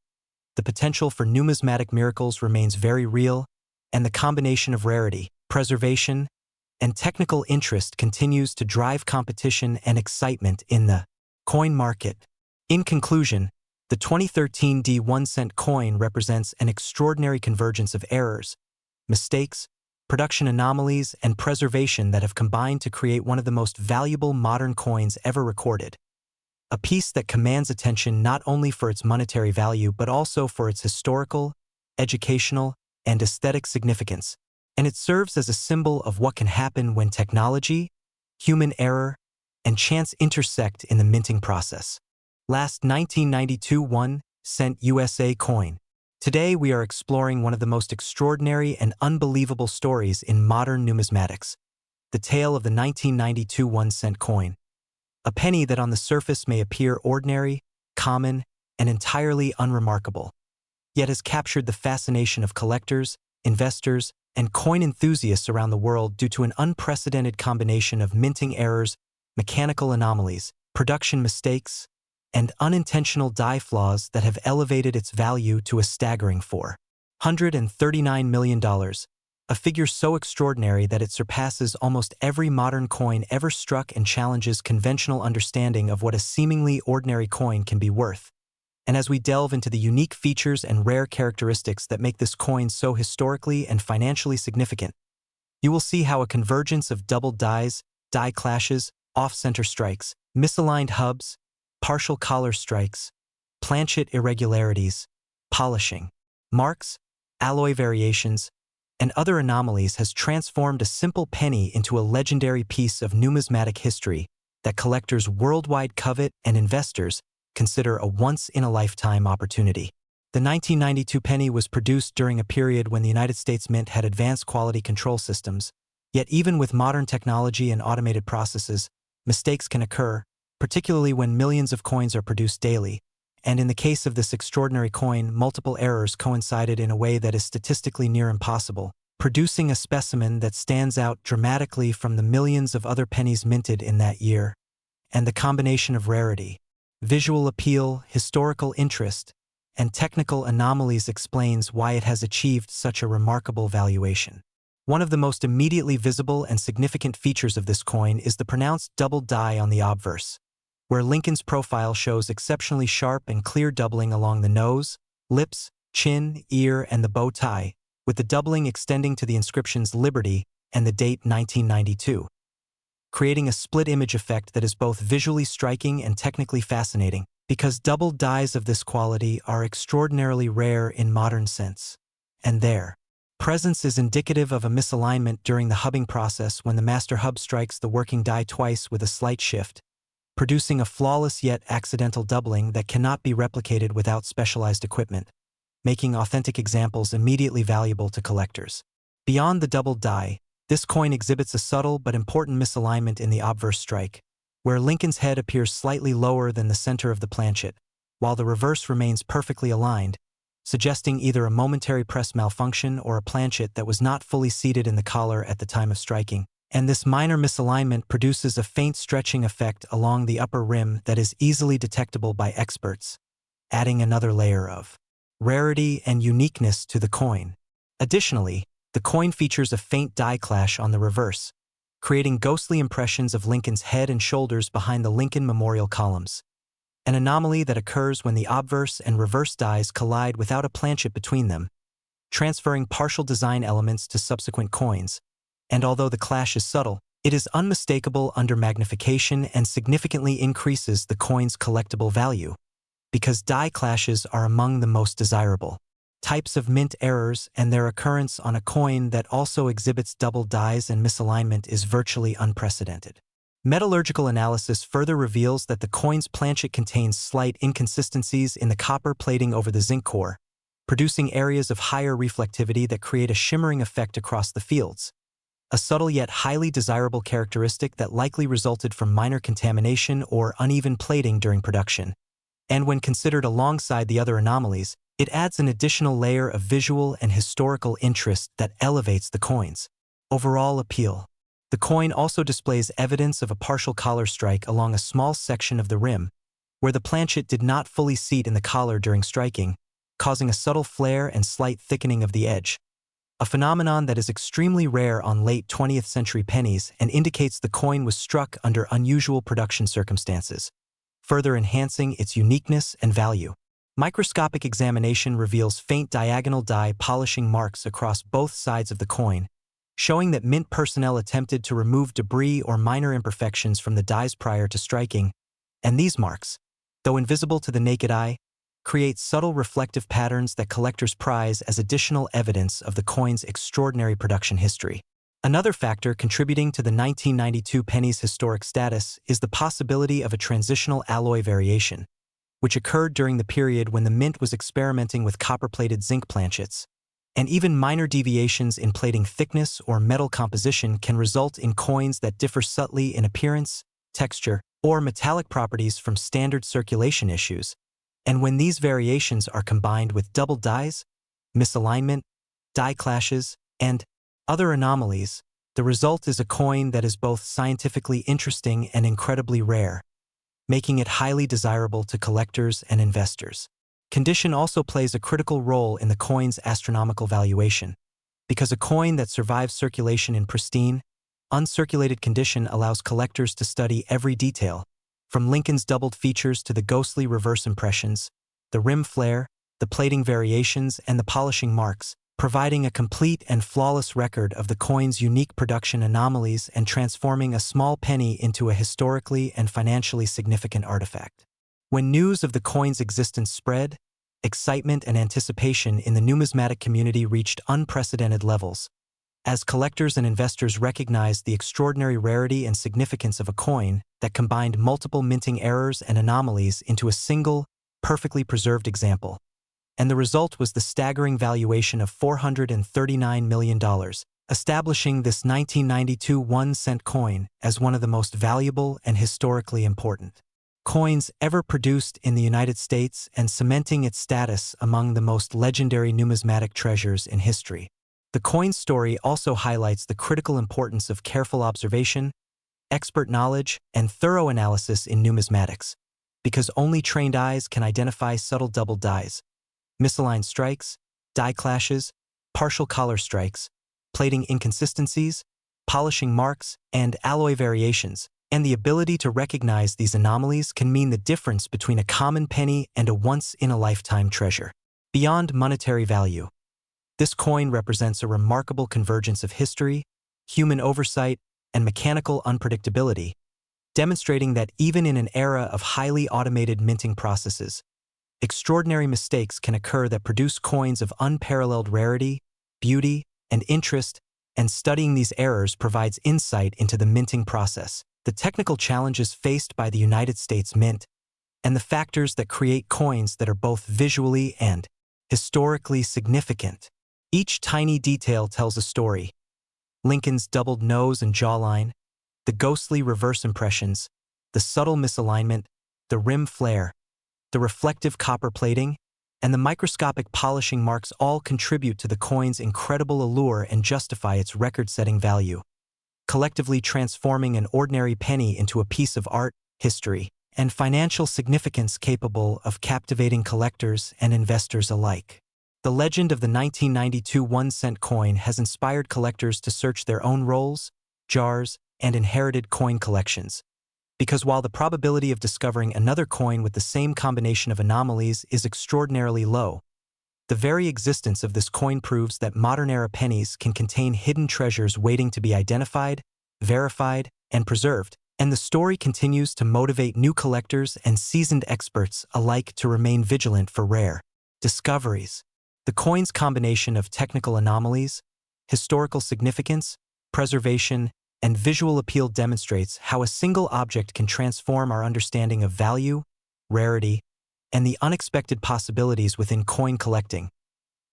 the potential for numismatic miracles remains very real, and the combination of rarity, preservation, and technical interest continues to drive competition and excitement in the coin market. In conclusion, the 2013 D1 cent coin represents an extraordinary convergence of errors, mistakes, production anomalies, and preservation that have combined to create one of the most valuable modern coins ever recorded. A piece that commands attention not only for its monetary value but also for its historical, educational, and aesthetic significance, and it serves as a symbol of what can happen when technology, human error, and chance intersect in the minting process. Last 1992 1-cent USA coin. Today we are exploring one of the most extraordinary and unbelievable stories in modern numismatics, the tale of the 1992 1-cent coin. A penny that on the surface may appear ordinary, common, and entirely unremarkable, yet has captured the fascination of collectors, investors, and coin enthusiasts around the world due to an unprecedented combination of minting errors, mechanical anomalies, production mistakes, and unintentional die flaws that have elevated its value to a staggering $439 million, a figure so extraordinary that it surpasses almost every modern coin ever struck and challenges conventional understanding of what a seemingly ordinary coin can be worth. And as we delve into the unique features and rare characteristics that make this coin so historically and financially significant, you will see how a convergence of doubled dies, die clashes, off-center strikes, misaligned hubs, partial collar strikes, planchet irregularities, polishing, marks, alloy variations, and other anomalies has transformed a simple penny into a legendary piece of numismatic history that collectors worldwide covet and investors consider a once-in-a-lifetime opportunity. The 1992 penny was produced during a period when the United States Mint had advanced quality control systems, yet even with modern technology and automated processes, mistakes can occur, particularly when millions of coins are produced daily, and in the case of this extraordinary coin, multiple errors coincided in a way that is statistically near impossible, producing a specimen that stands out dramatically from the millions of other pennies minted in that year. And the combination of rarity, visual appeal, historical interest, and technical anomalies explains why it has achieved such a remarkable valuation. One of the most immediately visible and significant features of this coin is the pronounced double die on the obverse, where Lincoln's profile shows exceptionally sharp and clear doubling along the nose, lips, chin, ear, and the bow tie, with the doubling extending to the inscriptions Liberty and the date 1992, creating a split image effect that is both visually striking and technically fascinating, because double dies of this quality are extraordinarily rare in modern sense. And their presence is indicative of a misalignment during the hubbing process when the master hub strikes the working die twice with a slight shift, producing a flawless yet accidental doubling that cannot be replicated without specialized equipment, making authentic examples immediately valuable to collectors. Beyond the double die, this coin exhibits a subtle but important misalignment in the obverse strike, where Lincoln's head appears slightly lower than the center of the planchet, while the reverse remains perfectly aligned, suggesting either a momentary press malfunction or a planchet that was not fully seated in the collar at the time of striking. And this minor misalignment produces a faint stretching effect along the upper rim that is easily detectable by experts, adding another layer of rarity and uniqueness to the coin. Additionally, the coin features a faint die clash on the reverse, creating ghostly impressions of Lincoln's head and shoulders behind the Lincoln Memorial columns, an anomaly that occurs when the obverse and reverse dies collide without a planchet between them, transferring partial design elements to subsequent coins. And although the clash is subtle, it is unmistakable under magnification and significantly increases the coin's collectible value, because die clashes are among the most desirable types of mint errors, and their occurrence on a coin that also exhibits double dies and misalignment is virtually unprecedented. Metallurgical analysis further reveals that the coin's planchet contains slight inconsistencies in the copper plating over the zinc core, producing areas of higher reflectivity that create a shimmering effect across the fields, a subtle yet highly desirable characteristic that likely resulted from minor contamination or uneven plating during production. And when considered alongside the other anomalies, it adds an additional layer of visual and historical interest that elevates the coin's overall appeal. The coin also displays evidence of a partial collar strike along a small section of the rim, where the planchet did not fully seat in the collar during striking, causing a subtle flare and slight thickening of the edge, a phenomenon that is extremely rare on late 20th century pennies and indicates the coin was struck under unusual production circumstances, further enhancing its uniqueness and value. Microscopic examination reveals faint diagonal die polishing marks across both sides of the coin, showing that mint personnel attempted to remove debris or minor imperfections from the dies prior to striking, and these marks, though invisible to the naked eye, create subtle reflective patterns that collectors prize as additional evidence of the coin's extraordinary production history. Another factor contributing to the 1992 penny's historic status is the possibility of a transitional alloy variation, which occurred during the period when the mint was experimenting with copper-plated zinc planchets. And even minor deviations in plating thickness or metal composition can result in coins that differ subtly in appearance, texture, or metallic properties from standard circulation issues. And when these variations are combined with double dies, misalignment, die clashes, and other anomalies, the result is a coin that is both scientifically interesting and incredibly rare, making it highly desirable to collectors and investors. Condition also plays a critical role in the coin's astronomical valuation, because a coin that survives circulation in pristine, uncirculated condition allows collectors to study every detail, from Lincoln's doubled features to the ghostly reverse impressions, the rim flare, the plating variations, and the polishing marks, providing a complete and flawless record of the coin's unique production anomalies and transforming a small penny into a historically and financially significant artifact. When news of the coin's existence spread, excitement and anticipation in the numismatic community reached unprecedented levels, as collectors and investors recognized the extraordinary rarity and significance of a coin that combined multiple minting errors and anomalies into a single, perfectly preserved example. And the result was the staggering valuation of $439 million, establishing this 1992 1-cent coin as one of the most valuable and historically important coins ever produced in the United States and cementing its status among the most legendary numismatic treasures in history. The coin's story also highlights the critical importance of careful observation, expert knowledge, and thorough analysis in numismatics, because only trained eyes can identify subtle double dies, misaligned strikes, die clashes, partial collar strikes, plating inconsistencies, polishing marks, and alloy variations, and the ability to recognize these anomalies can mean the difference between a common penny and a once-in-a-lifetime treasure. Beyond monetary value, this coin represents a remarkable convergence of history, human oversight, and mechanical unpredictability, demonstrating that even in an era of highly automated minting processes, extraordinary mistakes can occur that produce coins of unparalleled rarity, beauty, and interest, and studying these errors provides insight into the minting process, the technical challenges faced by the United States Mint, and the factors that create coins that are both visually and historically significant. Each tiny detail tells a story. Lincoln's doubled nose and jawline, the ghostly reverse impressions, the subtle misalignment, the rim flare, the reflective copper plating, and the microscopic polishing marks all contribute to the coin's incredible allure and justify its record-setting value, collectively transforming an ordinary penny into a piece of art, history, and financial significance capable of captivating collectors and investors alike. The legend of the 1992 1-cent coin has inspired collectors to search their own rolls, jars, and inherited coin collections, because while the probability of discovering another coin with the same combination of anomalies is extraordinarily low, the very existence of this coin proves that modern-era pennies can contain hidden treasures waiting to be identified, verified, and preserved, and the story continues to motivate new collectors and seasoned experts alike to remain vigilant for rare discoveries. The coin's combination of technical anomalies, historical significance, preservation, and visual appeal demonstrates how a single object can transform our understanding of value, rarity, and the unexpected possibilities within coin collecting,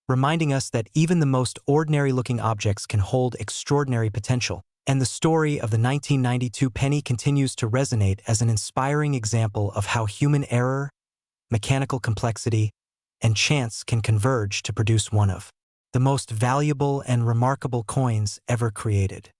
reminding us that even the most ordinary-looking objects can hold extraordinary potential. And the story of the 1992 penny continues to resonate as an inspiring example of how human error, mechanical complexity, and chance can converge to produce one of the most valuable and remarkable coins ever created.